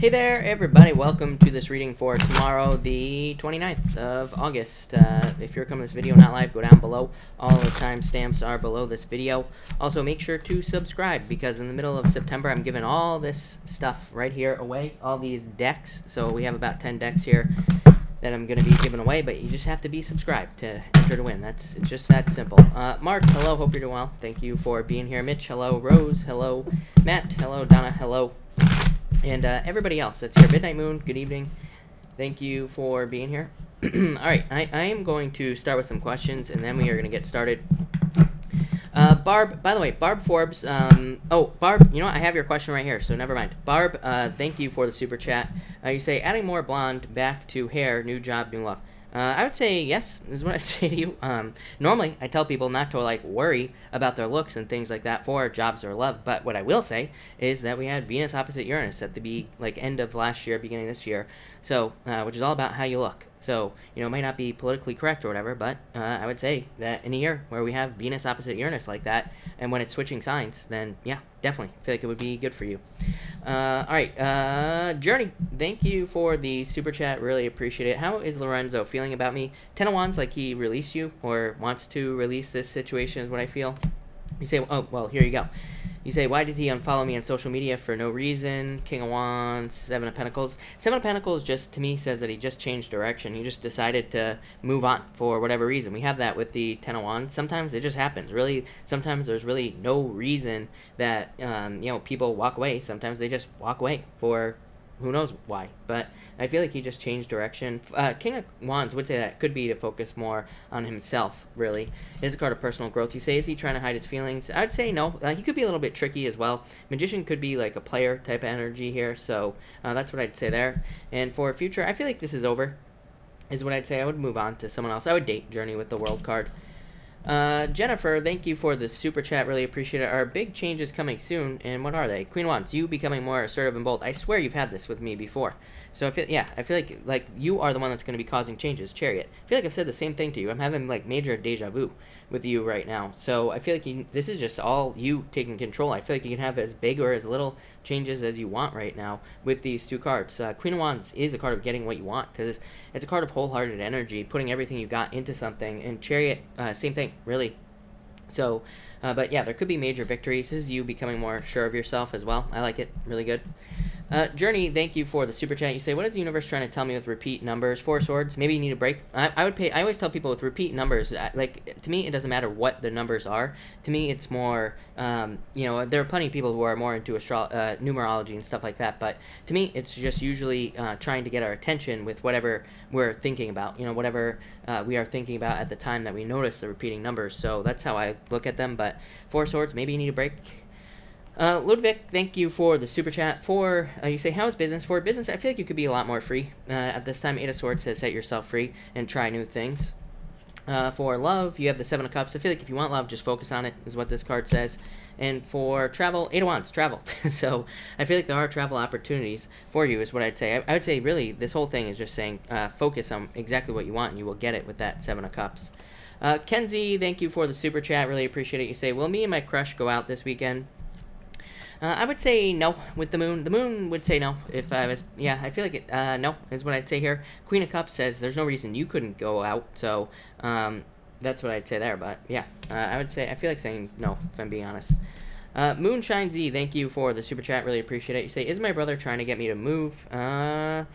Hey there, everybody. Welcome to this reading for tomorrow, the 29th of August. If you're coming to this video not live, go down below. All the timestamps are below this video. Also, make sure to subscribe because in the middle of September, I'm giving all this stuff right here away, all these decks. So we have about 10 decks here that I'm going to be giving away, but you just have to be subscribed to enter to win. It's just that simple. Mark, hello. Hope you're doing well. Thank you for being here. Mitch, hello. Rose, hello. Matt, hello. Donna, hello. And everybody else that's here. Midnight Moon, good evening. Thank you for being here. All right, I am going to start with some questions, and then we are going to get started. Barb, by the way, Barb Forbes. Barb, you know what? I have your question right here, so never mind. Barb, thank you for the super chat. You say, adding more blonde back to hair, new job, new love. I would say yes, is what I'd say to you. Normally, I tell people not to, worry about their looks and things like that for jobs or love. But what I will say is that we had Venus opposite Uranus at the end of last year, beginning of this year. So, which is all about how you look. So, it might not be politically correct or whatever, but I would say that in a year where we have Venus opposite Uranus like that, and when it's switching signs, then yeah, definitely. I feel like it would be good for you. All right, Journey, thank you for the super chat. Really appreciate it. How is Lorenzo feeling about me? Ten of Wands, like he released you or wants to release this situation is what I feel. You say, oh, well, here you go. You say, why did he unfollow me on social media for no reason? King of Wands, Seven of Pentacles. Seven of Pentacles just, to me, says that he just changed direction. He just decided to move on for whatever reason. We have that with the Ten of Wands. Sometimes it just happens. Really, sometimes there's really no reason that, people walk away. Sometimes they just walk away for who knows why. But I feel like he just changed direction. King of Wands would say that it could be to focus more on himself, really. It is a card of personal growth. You say, is he trying to hide his feelings? I'd say no. He could be a little bit tricky as well. Magician could be like a player type of energy here. So that's what I'd say there. And for future, I feel like this is over, is what I'd say. I would move on to someone else. I would date Journey with the World card. Jennifer, thank you for the super chat. Really appreciate it. Are big changes coming soon, and what are they? Queen Wands, you becoming more assertive and bold. I swear you've had this with me before. So I feel like you are the one that's going to be causing changes. Chariot, I feel like I've said the same thing to you. I'm having major deja vu with you right now. So I feel like this is just all you taking control. I feel like you can have as big or as little changes as you want right now with these two cards. Queen of Wands is a card of getting what you want because it's a card of wholehearted energy, putting everything you got into something. And Chariot, same thing, really. So, but yeah, there could be major victories. This is you becoming more sure of yourself as well. I like it. Really good. Journey, thank you for the super chat. You say, what is the universe trying to tell me with repeat numbers? Four Swords, maybe you need a break. I always tell people with repeat numbers, to me, it doesn't matter what the numbers are. To me, it's more, there are plenty of people who are more into numerology and stuff like that. But to me, it's just usually trying to get our attention with whatever we're thinking about, whatever we are thinking about at the time that we notice the repeating numbers. So that's how I look at them. But Four Swords, maybe you need a break. Ludwig, thank you for the super chat. You say, how is business? For business, I feel like you could be a lot more free. At this time, Eight of Swords says set yourself free and try new things. For love, you have the Seven of Cups. I feel like if you want love, just focus on it, is what this card says. And for travel, Eight of Wands, travel. So I feel like there are travel opportunities for you, is what I'd say. I would say, really, this whole thing is just saying focus on exactly what you want, and you will get it with that Seven of Cups. Kenzie, thank you for the super chat. Really appreciate it. You say, will me and my crush go out this weekend? I would say no with the moon. The moon would say no if I was, I feel like no is what I'd say here. Queen of Cups says there's no reason you couldn't go out, so that's what I'd say there, but yeah, I feel like saying no if I'm being honest. Moonshine Z, thank you for the super chat, really appreciate it. You say, is my brother trying to get me to move? No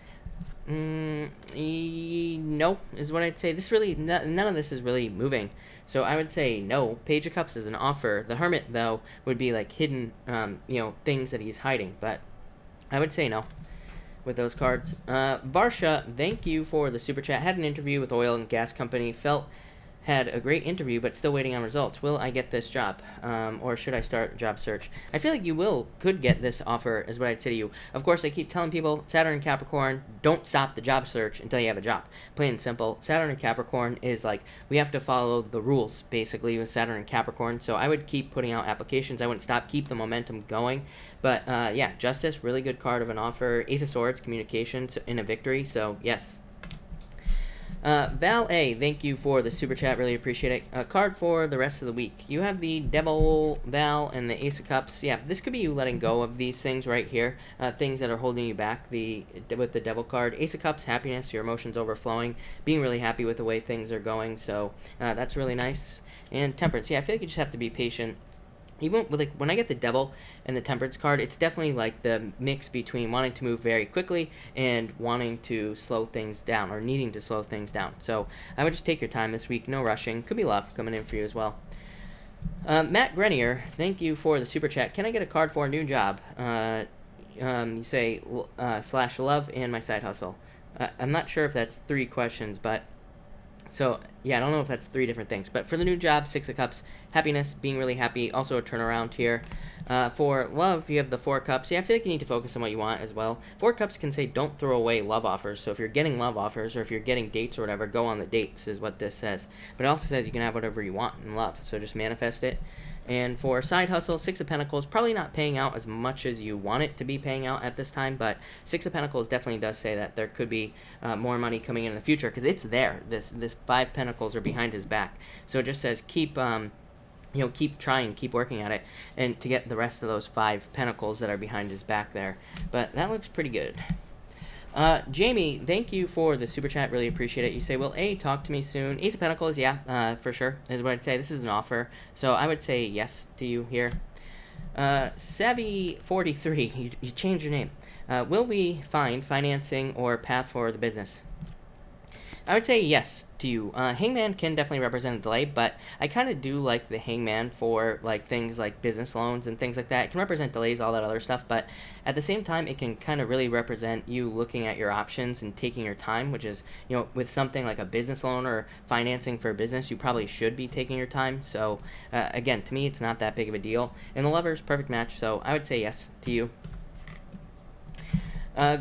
is what I'd say. This really, none of this is really moving, so I would say no. Page of Cups is an offer. The Hermit, though, would be like hidden, things that he's hiding, but I would say no with those cards. Barsha, thank you for the super chat. Had an interview with oil and gas company, had a great interview, but still waiting on results. Will I get this job? Or should I start job search? I feel like you could get this offer, is what I'd say to you. Of course, I keep telling people, Saturn and Capricorn, don't stop the job search until you have a job. Plain and simple. Saturn and Capricorn is we have to follow the rules, basically, with Saturn and Capricorn. So I would keep putting out applications. I wouldn't stop, keep the momentum going. But Justice, really good card of an offer. Ace of Swords, communications, in a victory. So, yes. Val A, thank you for the super chat. Really appreciate it. A card for the rest of the week. You have the Devil, Val, and the Ace of Cups. Yeah, this could be you letting go of these things right here. Things that are holding you back. With the Devil card, Ace of Cups, happiness, your emotions overflowing, being really happy with the way things are going. So that's really nice. And Temperance. Yeah, I feel like you just have to be patient. Even with, like, when I get the Devil and the Temperance card, it's definitely like the mix between wanting to move very quickly and wanting to slow things down, or needing to slow things down. So I would just take your time this week, no rushing. Could be love coming in for you as well. Matt Grenier, thank you for the super chat. Can I get a card for a new job? You say slash love and my side hustle. I'm not sure if that's 3 questions, but so, yeah, I don't know if that's 3 different things. But for the new job, 6 of Cups, happiness, being really happy, also a turnaround here. For love, you have the 4 Cups. Yeah, I feel like you need to focus on what you want as well. 4 Cups can say don't throw away love offers. So if you're getting love offers, or if you're getting dates or whatever, go on the dates is what this says. But it also says you can have whatever you want in love. So just manifest it. And for side hustle, 6 of Pentacles, probably not paying out as much as you want it to be paying out at this time, but 6 of Pentacles definitely does say that there could be more money coming in the future, because it's there. This 5 Pentacles are behind his back. So it just says keep keep trying, keep working at it, and to get the rest of those 5 Pentacles that are behind his back there. But that looks pretty good. Jamie, thank you for the super chat. Really appreciate it. You say, will A talk to me soon? Ace of Pentacles, yeah, for sure, is what I'd say. This is an offer, so I would say yes to you here. Savvy43, you changed your name. Will we find financing or path for the business? I would say yes to you. Hangman can definitely represent a delay, but I kind of do like the Hangman for like things like business loans and things like that. It can represent delays, all that other stuff, but at the same time, it can kind of really represent you looking at your options and taking your time, which is, with something like a business loan or financing for a business, you probably should be taking your time. So again, to me, it's not that big of a deal. And the Lovers, perfect match, so I would say yes to you.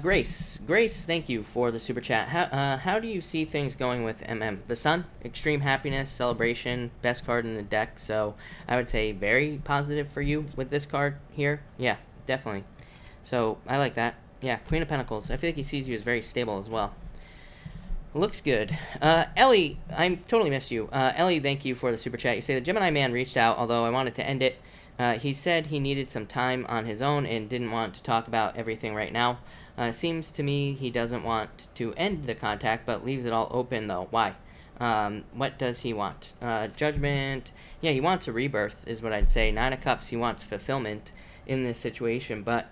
Grace, thank you for the super chat. How do you see things going with MM? The Sun, extreme happiness, celebration, best card in the deck. So I would say very positive for you with this card here. Yeah, definitely. So I like that. Yeah, Queen of Pentacles. I feel like he sees you as very stable as well. Looks good. Ellie, I totally missed you. Ellie, thank you for the super chat. You say the Gemini man reached out, although I wanted to end it. He said he needed some time on his own and didn't want to talk about everything right now. Seems to me he doesn't want to end the contact, but leaves it all open, though. Why? What does he want? Judgment. Yeah, he wants a rebirth, is what I'd say. 9 of Cups, he wants fulfillment in this situation, but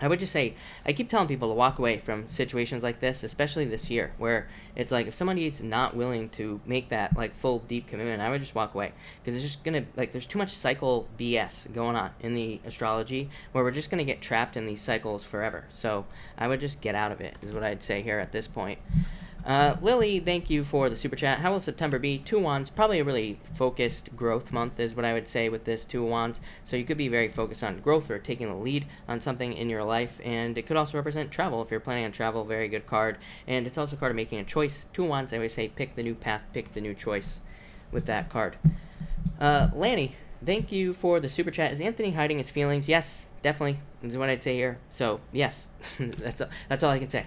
I would just say, I keep telling people to walk away from situations like this, especially this year, where it's like, if somebody's not willing to make that, like, full, deep commitment, I would just walk away. Because it's just going to, like, there's too much cycle BS going on in the astrology, where we're just going to get trapped in these cycles forever. So I would just get out of it, is what I'd say here at this point. Lily, thank you for the super chat. How will September be? 2 of Wands, probably a really focused growth month is what I would say with this 2 of Wands. So you could be very focused on growth or taking the lead on something in your life, and it could also represent travel. If you're planning on travel, very good card. And it's also a card of making a choice. 2 of Wands, I always say pick the new path, pick the new choice with that card. Lanny, thank you for the super chat. Is Anthony hiding his feelings? Yes, definitely, is what I'd say here. So yes, that's all I can say.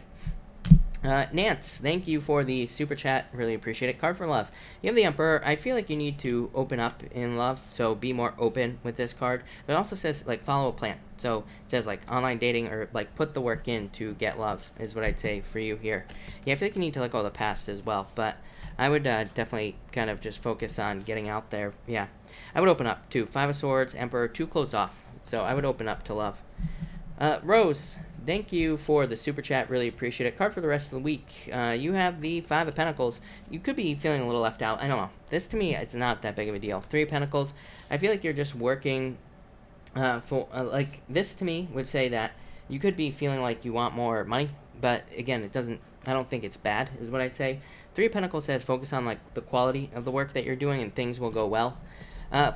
Nance, thank you for the super chat. Really appreciate it. Card for love. You have the Emperor. I feel like you need to open up in love, so be more open with this card. But it also says, like, follow a plan. So it says, like, online dating, or, like, put the work in to get love is what I'd say for you here. Yeah, I feel like you need to let go of the past as well. But I would definitely kind of just focus on getting out there. Yeah, I would open up to 5 of Swords, Emperor, 2 closed off. So I would open up to love. Rose, thank you for the super chat. Really appreciate it. Card for the rest of the week. You have the 5 of Pentacles. You could be feeling a little left out. I don't know. This, to me, it's not that big of a deal. 3 of Pentacles. I feel like you're just working for, like, this to me would say that you could be feeling like you want more money. But, again, I don't think it's bad, is what I'd say. 3 of Pentacles says focus on, like, the quality of the work that you're doing and things will go well.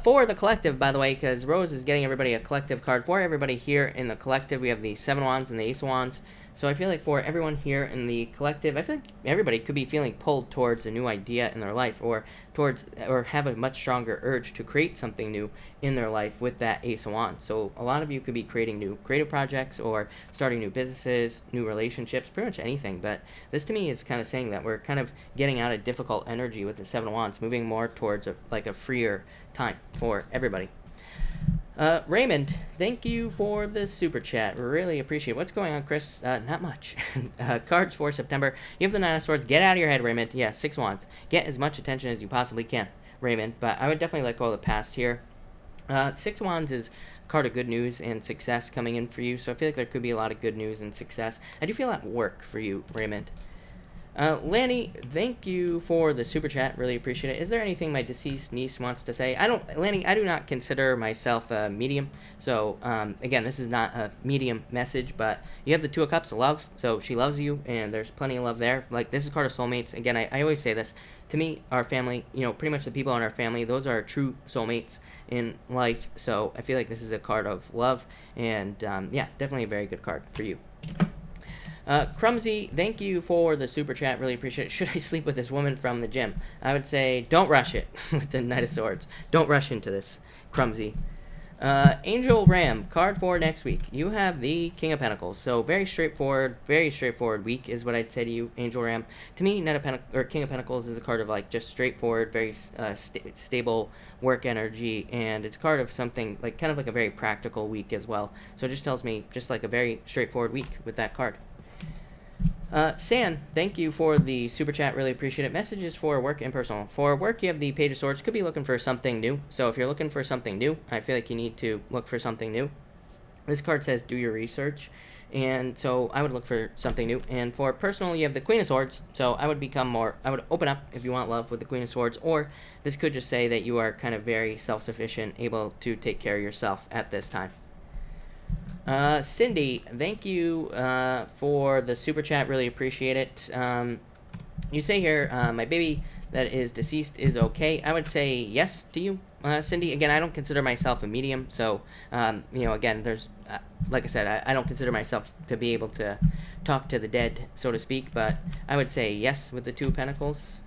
For the collective, by the way, because Rose is getting everybody a collective card. For everybody here in the collective, we have the 7 of Wands and the Ace of Wands. So I feel like for everyone here in the collective, I feel like everybody could be feeling pulled towards a new idea in their life, or have a much stronger urge to create something new in their life with that Ace of Wands. So a lot of you could be creating new creative projects or starting new businesses, new relationships, pretty much anything. But this to me is kind of saying that we're kind of getting out of difficult energy with the Seven of Wands, moving more towards a freer time for everybody. Raymond, thank you for the super chat. Really appreciate it. What's going on, Chris? Not much. Cards for September. You have the Nine of Swords. Get out of your head, Raymond. Yeah, Six of Wands. Get as much attention as you possibly can, Raymond. But I would definitely let go of the past here. Six of Wands is a card of good news and success coming in for you. So I feel like there could be a lot of good news and success. I do feel that work for you, Raymond. Lanny, thank you for the super chat. Really appreciate it. Is there anything my deceased niece wants to say? Lanny, I do not consider myself a medium. So, again, this is not a medium message, but you have the Two of Cups of love. So she loves you, and there's plenty of love there. Like, this is a card of soulmates. Again, I always say this. To me, our family, pretty much the people in our family, those are true soulmates in life. So I feel like this is a card of love. And, yeah, definitely a very good card for you. Crumsy, thank you for the super chat. Really appreciate it. Should I sleep with this woman from the gym? I would say don't rush it with the Knight of Swords. Don't rush into this, Crumsy. Angel Ram, card for next week. You have the King of Pentacles. So very straightforward week is what I'd say to you, Angel Ram. To me, King of Pentacles is a card of like just straightforward, very stable work energy, and it's a card of something like kind of like a very practical week as well. So it just tells me just like a very straightforward week with that card. San, thank you for the super chat. Really appreciate it. Messages for work and personal. For work, you have the Page of Swords. Could be looking for something new. So if you're looking for something new, I feel like you need to look for something new. This card says do your research, and so I would look for something new. And for personal, you have the Queen of Swords. So I would open up if you want love with the Queen of Swords, or this could just say that you are kind of very self-sufficient, able to take care of yourself at this time. Cindy, thank you for the super chat. Really appreciate it. You say here, my baby that is deceased is okay. I would say yes to you, Cindy. Again, I don't consider myself a medium. So, again, there's, like I said, I don't consider myself to be able to talk to the dead, so to speak. But I would say yes with the Two of Pentacles.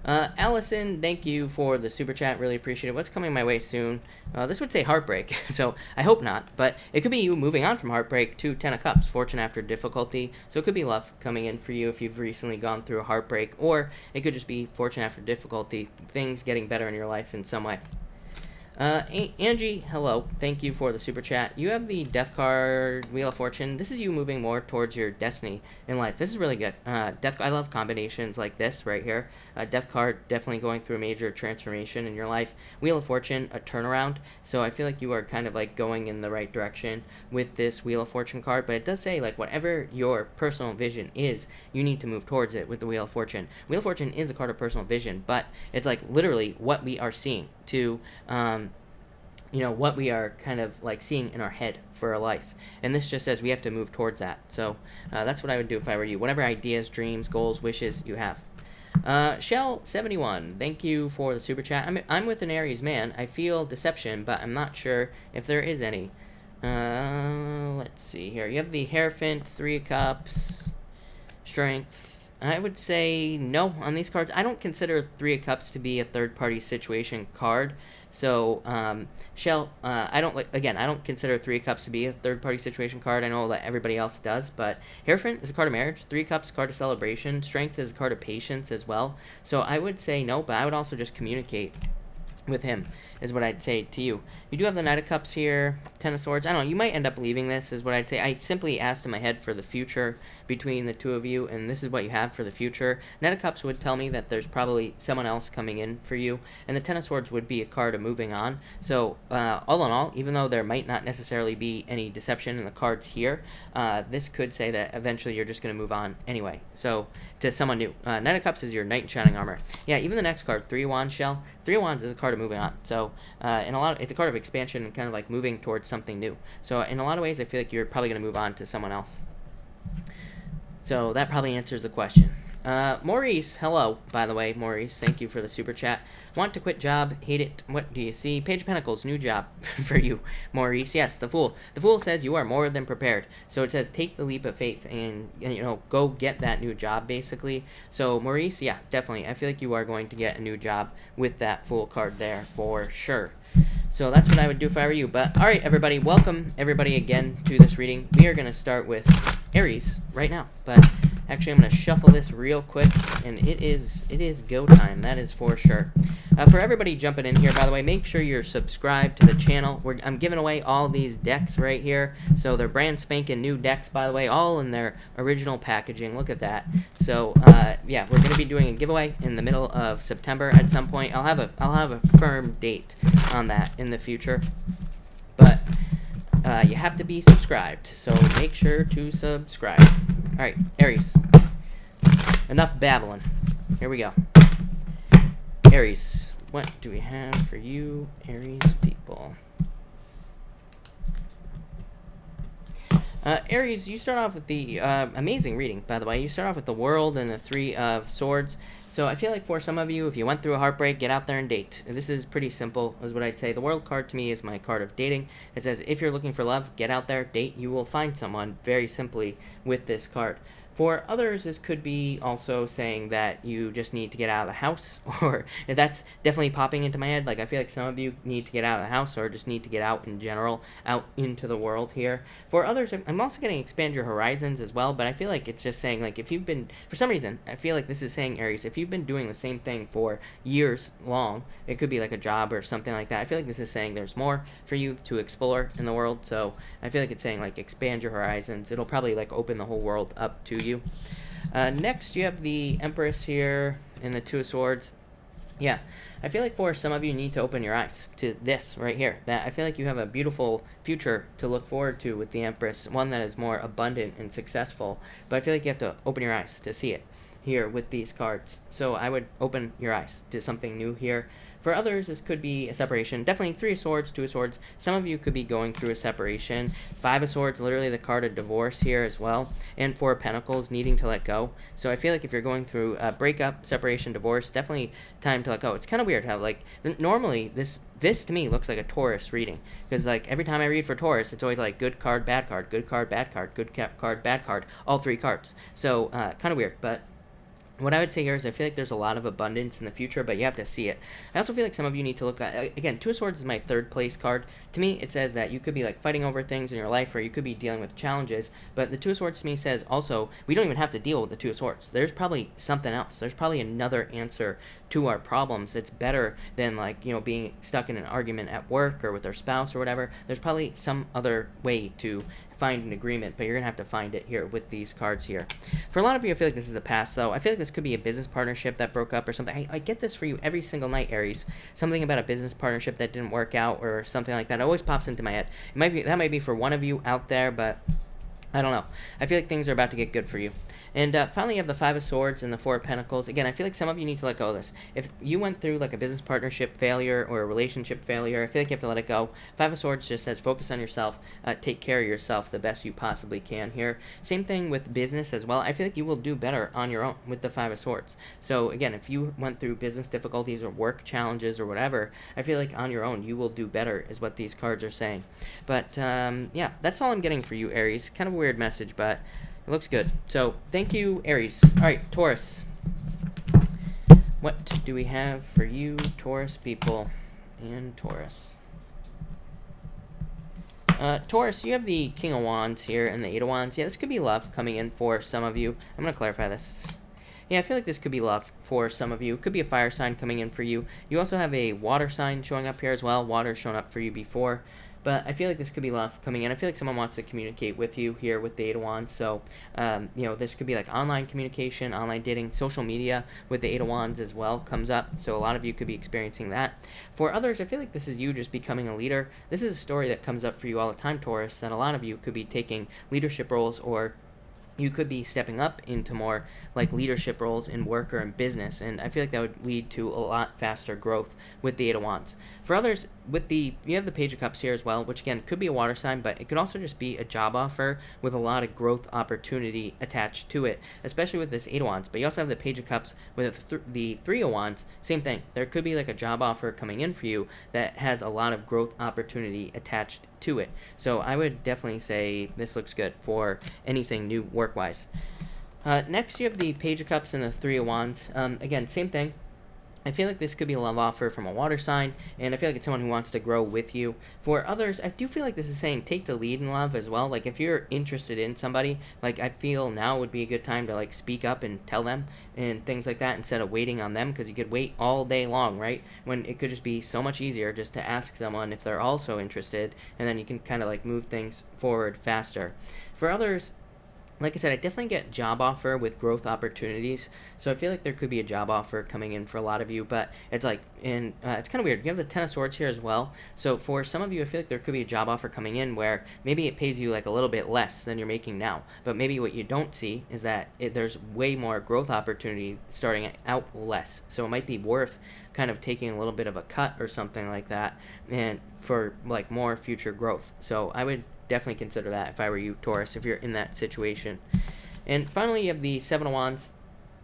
Allison, thank you for the super chat. Really appreciate it. What's coming my way soon? This would say heartbreak, so I hope not. But it could be you moving on from heartbreak to Ten of Cups, fortune after difficulty. So it could be love coming in for you if you've recently gone through a heartbreak, or it could just be fortune after difficulty, things getting better in your life in some way. Angie, hello. Thank you for the super chat. You have the Death card, Wheel of Fortune. This is you moving more towards your destiny in life. This is really good. I love combinations like this right here. Death card, definitely going through a major transformation in your life. Wheel of Fortune, a turnaround. So I feel like you are kind of like going in the right direction with this Wheel of Fortune card. But it does say like whatever your personal vision is, you need to move towards it with the Wheel of Fortune. Wheel of Fortune is a card of personal vision, but it's like literally what we are seeing to what we are kind of like seeing in our head for our life. And this just says we have to move towards that. So that's what I would do if I were you. Whatever ideas, dreams, goals, wishes you have. Shell71, thank you for the super chat. I'm with an Aries man. I feel deception, but I'm not sure if there is any. Let's see here. You have the Hierophant, Three of Cups, Strength. I would say no on these cards. I don't consider Three of Cups to be a third-party situation card. So, Shell, I don't consider Three of Cups to be a third-party situation card. I know that everybody else does, but Hierophant is a card of marriage. Three of Cups, card of celebration. Strength is a card of patience as well. So I would say no, but I would also just communicate with him is what I'd say to you. You do have the Knight of Cups here, Ten of Swords. I don't know, you might end up leaving this is what I'd say. I simply asked in my head for the future between the two of you, and this is what you have for the future. Knight of Cups would tell me that there's probably someone else coming in for you, and the Ten of Swords would be a card of moving on. So all in all, even though there might not necessarily be any deception in the cards here, this could say that eventually you're just going to move on anyway. So to someone new. Knight of Cups is your Knight in Shining Armor. Yeah, even the next card, Three of Wands, Shell. Three of Wands is a card of moving on. So it's a card of expansion and kind of like moving towards something new. So in a lot of ways, I feel like you're probably going to move on to someone else. So that probably answers the question. Maurice, hello, by the way, Maurice, thank you for the super chat. Want to quit job, hate it, what do you see? Page of Pentacles, new job for you, Maurice. Yes, the Fool. The Fool says you are more than prepared. So it says take the leap of faith and go get that new job, basically. So, Maurice, yeah, definitely. I feel like you are going to get a new job with that Fool card there, for sure. So that's what I would do if I were you. But, all right, everybody, welcome, everybody, again, to this reading. We are going to start with Aries right now. But actually, I'm going to shuffle this real quick, and it is go time. That is for sure. For everybody jumping in here, by the way, make sure you're subscribed to the channel. I'm giving away all these decks right here. So they're brand spanking new decks, by the way, all in their original packaging. Look at that. So yeah, we're going to be doing a giveaway in the middle of September at some point. I'll have a firm date on that in the future, but you have to be subscribed, so make sure to subscribe. All right, Aries, enough babbling. Here we go. Aries, what do we have for you, Aries people? Aries, you start off with the amazing reading, by the way. You start off with the World and the Three of Swords. So I feel like for some of you, if you went through a heartbreak, get out there and date. This is pretty simple, is what I'd say. The World card to me is my card of dating. It says if you're looking for love, get out there, date. You will find someone very simply with this card. For others, this could be also saying that you just need to get out of the house, or if that's definitely popping into my head. Like, I feel like some of you need to get out of the house or just need to get out in general, out into the world here. For others, I'm also going to expand your horizons as well, but I feel like it's just saying, like, if you've been, for some reason, I feel like this is saying, Aries, if you've been doing the same thing for years long, it could be like a job or something like that. I feel like this is saying there's more for you to explore in the world, so I feel like it's saying, like, expand your horizons. It'll probably, like, open the whole world up to you. Next, you have the Empress here and the Two of Swords. Yeah, I feel like for some of you need to open your eyes to this right here. That I feel like you have a beautiful future to look forward to with the Empress, one that is more abundant and successful. But I feel like you have to open your eyes to see it here with these cards. So I would open your eyes to something new here. For others, this could be a separation. Definitely Three of Swords, Two of Swords. Some of you could be going through a separation. Five of Swords, literally the card of divorce here as well. And Four of Pentacles, needing to let go. So I feel like if you're going through a breakup, separation, divorce, definitely time to let go. It's kind of weird how, like, normally this to me looks like a Taurus reading. Because, like, every time I read for Taurus, it's always like good card, bad card, good card, bad card, good card, bad card. All three cards. So kind of weird, but what I would say here is I feel like there's a lot of abundance in the future, but you have to see it. I also feel like some of you need to look at, again, Two of Swords is my third place card. To me, it says that you could be like fighting over things in your life, or you could be dealing with challenges, but the Two of Swords to me says also, we don't even have to deal with the Two of Swords. There's probably something else. There's probably another answer to our problems that's better than, like, being stuck in an argument at work or with our spouse or whatever. There's probably some other way to find an agreement, but you're gonna have to find it here with these cards here. For a lot of you, I feel like this is the past, though. I feel like this could be a business partnership that broke up or something. I get this for you every single night, Aries. Something about a business partnership that didn't work out or something like that. It always pops into my head. That might be for one of you out there, but I don't know. I feel like things are about to get good for you. And finally, you have the Five of Swords and the Four of Pentacles. Again, I feel like some of you need to let go of this. If you went through like a business partnership failure or a relationship failure, I feel like you have to let it go. Five of Swords just says focus on yourself, take care of yourself the best you possibly can here. Same thing with business as well. I feel like you will do better on your own with the Five of Swords. So again, if you went through business difficulties or work challenges or whatever, I feel like on your own you will do better is what these cards are saying. But yeah, that's all I'm getting for you, Aries. Kind of a weird message, but it looks good. So thank you, Aries. All right, Taurus. What do we have for you, Taurus people and Taurus? Taurus, you have the King of Wands here and the Eight of Wands. Yeah, this could be love coming in for some of you. I'm going to clarify this. Yeah, I feel like this could be love for some of you. It could be a fire sign coming in for you. You also have a water sign showing up here as well. Water's shown up for you before. But I feel like this could be love coming in. I feel like someone wants to communicate with you here with the Eight of Wands. So, this could be like online communication, online dating, social media with the Eight of Wands as well comes up. So a lot of you could be experiencing that. For others, I feel like this is you just becoming a leader. This is a story that comes up for you all the time, Taurus, that a lot of you could be taking leadership roles or you could be stepping up into more like leadership roles in work or in business, and I feel like that would lead to a lot faster growth with the Eight of Wands. For others, you have the Page of Cups here as well, which again could be a water sign, but it could also just be a job offer with a lot of growth opportunity attached to it, especially with this Eight of Wands. But you also have the Page of Cups with the Three of Wands. Same thing. There could be like a job offer coming in for you that has a lot of growth opportunity attached to it. So I would definitely say this looks good for anything new work-wise. Next, you have the Page of Cups and the Three of Wands. Again, same thing. I feel like this could be a love offer from a water sign, and I feel like it's someone who wants to grow with you. For others, I do feel like this is saying take the lead in love as well. Like if you're interested in somebody, like I feel now would be a good time to like speak up and tell them and things like that instead of waiting on them, because you could wait all day long, right? When it could just be so much easier just to ask someone if they're also interested, and then you can kind of like move things forward faster. For others, like I said, I definitely get job offer with growth opportunities. So I feel like there could be a job offer coming in for a lot of you, but it's like, it's kind of weird. You have the Ten of Swords here as well. So for some of you, I feel like there could be a job offer coming in where maybe it pays you like a little bit less than you're making now. But maybe what you don't see is that there's way more growth opportunity starting out less. So it might be worth kind of taking a little bit of a cut or something like that, and for like more future growth. So I would definitely consider that if I were you, Taurus, if you're in that situation. And finally, you have the Seven of Wands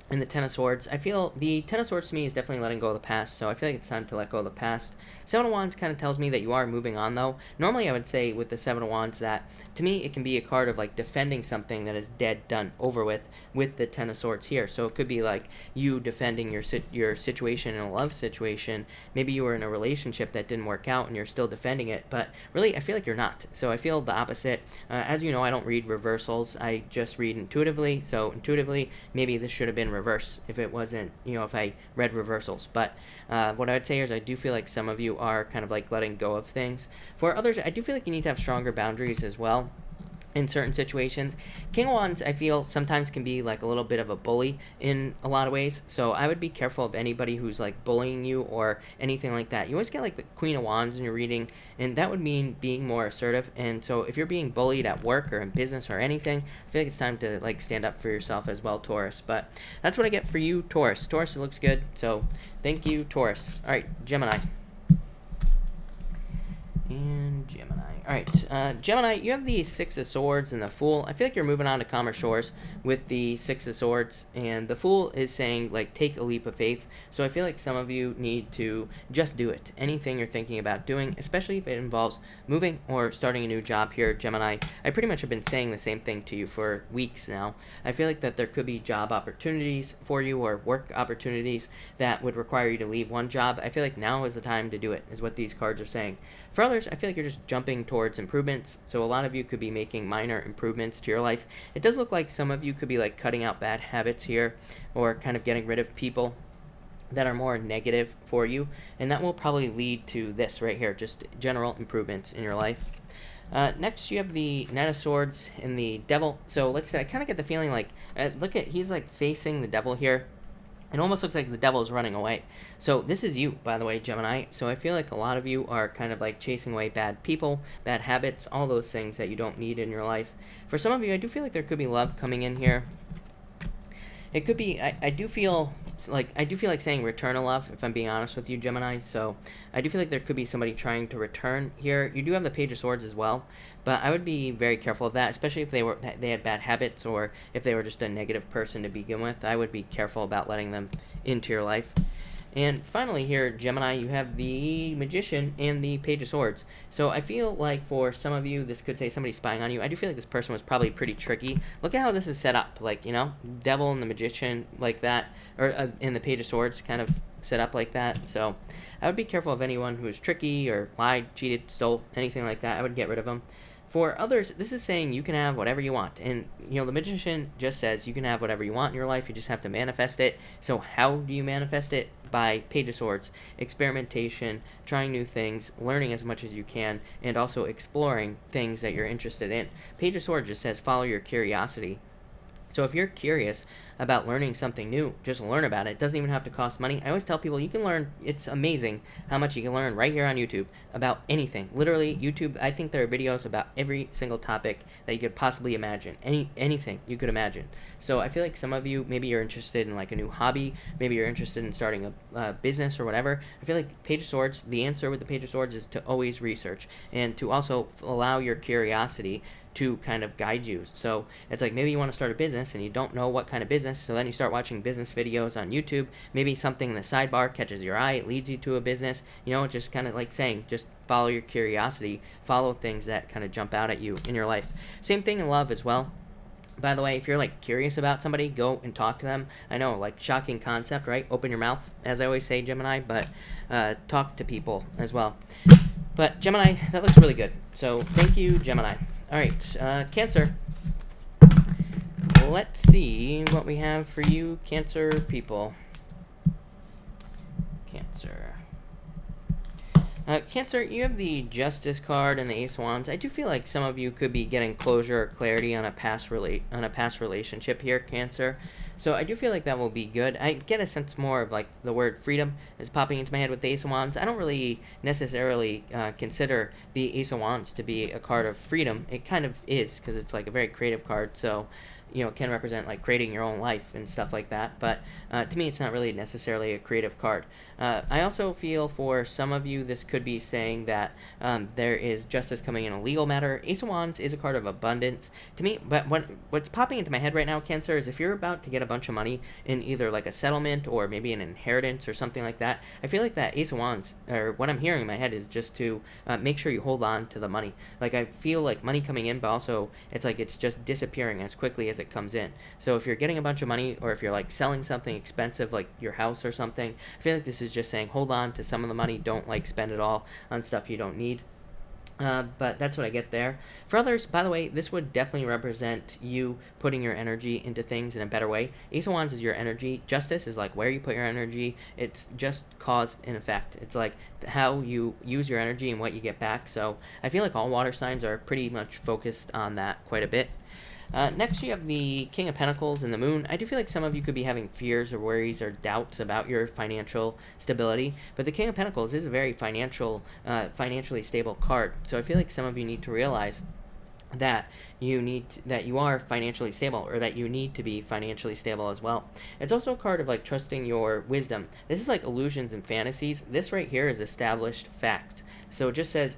and the Ten of Swords. I feel the Ten of Swords to me is definitely letting go of the past, so I feel like it's time to let go of the past. Seven of Wands kind of tells me that you are moving on, though. Normally, I would say with the Seven of Wands that, to me, it can be a card of, like, defending something that is dead, done, over with the Ten of Swords here. So it could be, like, you defending your situation in a love situation. Maybe you were in a relationship that didn't work out and you're still defending it, but really, I feel like you're not. So I feel the opposite. As you know, I don't read reversals. I just read intuitively, so intuitively, maybe this should have been reverse if it wasn't, if I read reversals. But what I would say is I do feel like some of you are kind of like letting go of things. For others, I do feel like you need to have stronger boundaries as well in certain situations. King of Wands, I feel, sometimes can be like a little bit of a bully in a lot of ways, so I would be careful of anybody who's like bullying you or anything like that. You always get like the Queen of Wands in your reading, and that would mean being more assertive. And so if you're being bullied at work or in business or anything, I feel like it's time to like stand up for yourself as well, Taurus. But that's what I get for you, Taurus. Taurus, it looks good, so thank you, Taurus. All right, Gemini. And Gemini. All right, Gemini, you have the Six of Swords and the Fool. I feel like you're moving on to calmer shores with the Six of Swords, and the Fool is saying, like, take a leap of faith. So I feel like some of you need to just do it. Anything you're thinking about doing, especially if it involves moving or starting a new job here, Gemini. I pretty much have been saying the same thing to you for weeks now. I feel like that there could be job opportunities for you or work opportunities that would require you to leave one job. I feel like now is the time to do it, is what these cards are saying. For others, I feel like you're just jumping towards improvements. So a lot of you could be making minor improvements to your life. It does look like some of you could be like cutting out bad habits here, or kind of getting rid of people that are more negative for you, and that will probably lead to this right here, just general improvements in your life. Next, you have the Knight of Swords and the Devil. So like I said, I kind of get the feeling like, he's like facing the Devil here. It almost looks like the Devil is running away. So this is you, by the way, Gemini. So I feel like a lot of you are kind of like chasing away bad people, bad habits, all those things that you don't need in your life. For some of you, I do feel like there could be love coming in here. It could be, I do feel like saying return a love, if I'm being honest with you, Gemini. So I do feel like there could be somebody trying to return here. You do have the Page of Swords as well, but I would be very careful of that, especially if they had bad habits, or if they were just a negative person to begin with. I would be careful about letting them into your life. And finally here, Gemini, you have the Magician and the Page of Swords. So I feel like for some of you, this could say somebody spying on you. I do feel like this person was probably pretty tricky. Look at how this is set up. Like, Devil and the Magician like that, or in the Page of Swords kind of set up like that. So I would be careful of anyone who is tricky or lied, cheated, stole, anything like that. I would get rid of them. For others, this is saying you can have whatever you want. And, the Magician just says you can have whatever you want in your life. You just have to manifest it. So how do you manifest it? By Page of Swords, experimentation, trying new things, learning as much as you can, and also exploring things that you're interested in. Page of Swords just says follow your curiosity. So if you're curious about learning something new, just learn about it. It doesn't even have to cost money. I always tell people you can learn. It's amazing how much you can learn right here on YouTube about anything. Literally, YouTube, I think there are videos about every single topic that you could possibly imagine. Anything you could imagine. So I feel like some of you, maybe you're interested in like a new hobby. Maybe you're interested in starting a business or whatever. I feel like Page of Swords, the answer with the Page of Swords is to always research and to also allow your curiosity to kind of guide you. So it's like maybe you want to start a business and you don't know what kind of business, so then you start watching business videos on YouTube. Maybe something in the sidebar catches your eye, it leads you to a business. Just kind of like saying, just follow your curiosity, follow things that kind of jump out at you in your life. Same thing in love as well. By the way, if you're like curious about somebody, go and talk to them. I know, like, shocking concept, right? Open your mouth, as I always say, Gemini, but talk to people as well. But Gemini, that looks really good. So thank you, Gemini. All right, Cancer. Let's see what we have for you, Cancer people. Cancer. Cancer, you have the Justice card and the Ace of Wands. I do feel like some of you could be getting closure or clarity on a past relationship here, Cancer. So I do feel like that will be good. I get a sense more of like the word freedom is popping into my head with the Ace of Wands. I don't really necessarily consider the Ace of Wands to be a card of freedom. It kind of is, because it's like a very creative card. So it can represent like creating your own life and stuff like that, but to me it's not really necessarily a creative card. I also feel for some of you this could be saying that there is justice coming in a legal matter. Ace of Wands is a card of abundance to me, but what's popping into my head right now, Cancer, is if you're about to get a bunch of money in either like a settlement or maybe an inheritance or something like that, I feel like that Ace of Wands, or what I'm hearing in my head, is just to make sure you hold on to the money. Like, I feel like money coming in, but also it's like it's just disappearing as quickly as it comes in. So if you're getting a bunch of money, or if you're like selling something expensive like your house or something, I feel like this is just saying hold on to some of the money. Don't like spend it all on stuff you don't need. But that's what I get there. For others, by the way, this would definitely represent you putting your energy into things in a better way. Ace of Wands is your energy. Justice is like where you put your energy. It's just cause and effect. It's like how you use your energy and what you get back. So I feel like all water signs are pretty much focused on that quite a bit. Next, you have the King of Pentacles and the Moon. I do feel like some of you could be having fears or worries or doubts about your financial stability, but the King of Pentacles is a very financially stable card. So I feel like some of you need to realize that you are financially stable, or that you need to be financially stable as well. It's also a card of like trusting your wisdom. This is like illusions and fantasies. This right here is established facts. So it just says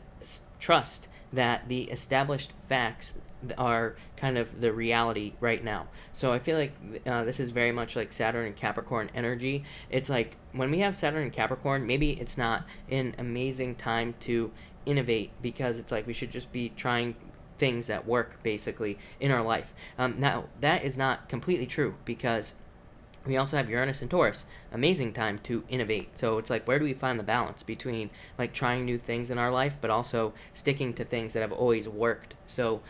trust that the established facts are kind of the reality right now. So I feel like this is very much like Saturn and Capricorn energy. It's like when we have Saturn and Capricorn, maybe it's not an amazing time to innovate, because it's like we should just be trying things that work basically in our life. Now that is not completely true, because we also have Uranus and Taurus, amazing time to innovate. So it's like, where do we find the balance between like trying new things in our life, but also sticking to things that have always worked? So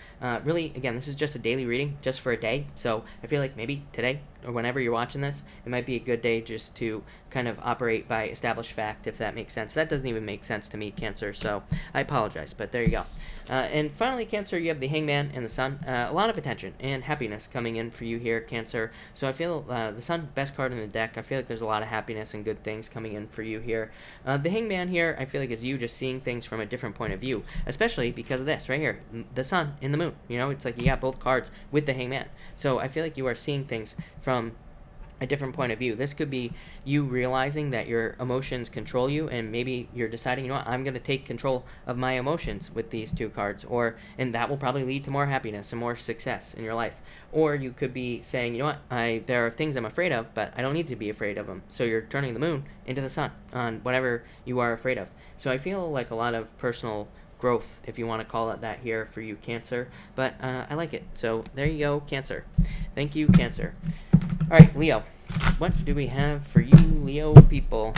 really, again, this is just a daily reading, just for a day. So I feel like maybe today, or whenever you're watching this, it might be a good day just to kind of operate by established fact, if that makes sense. That doesn't even make sense to me, Cancer, so I apologize, but there you go. And finally, Cancer, you have the Hangman and the Sun. A lot of attention and happiness coming in for you here, Cancer. So I feel the Sun, best card in the deck. I feel like there's a lot of happiness and good things coming in for you here. The Hangman here, I feel like, is you just seeing things from a different point of view, especially because of this right here, the Sun and the Moon. It's like you got both cards with the Hangman. So I feel like you are seeing things from a different point of view. This could be you realizing that your emotions control you, and maybe you're deciding, I'm going to take control of my emotions with these two cards, and that will probably lead to more happiness and more success in your life. Or you could be saying, there are things I'm afraid of, but I don't need to be afraid of them. So you're turning the Moon into the Sun on whatever you are afraid of. So I feel like a lot of personal growth, if you want to call it that, here for you, Cancer, but I like it. So there you go, Cancer. Thank you, Cancer. All right, Leo, what do we have for you, Leo people?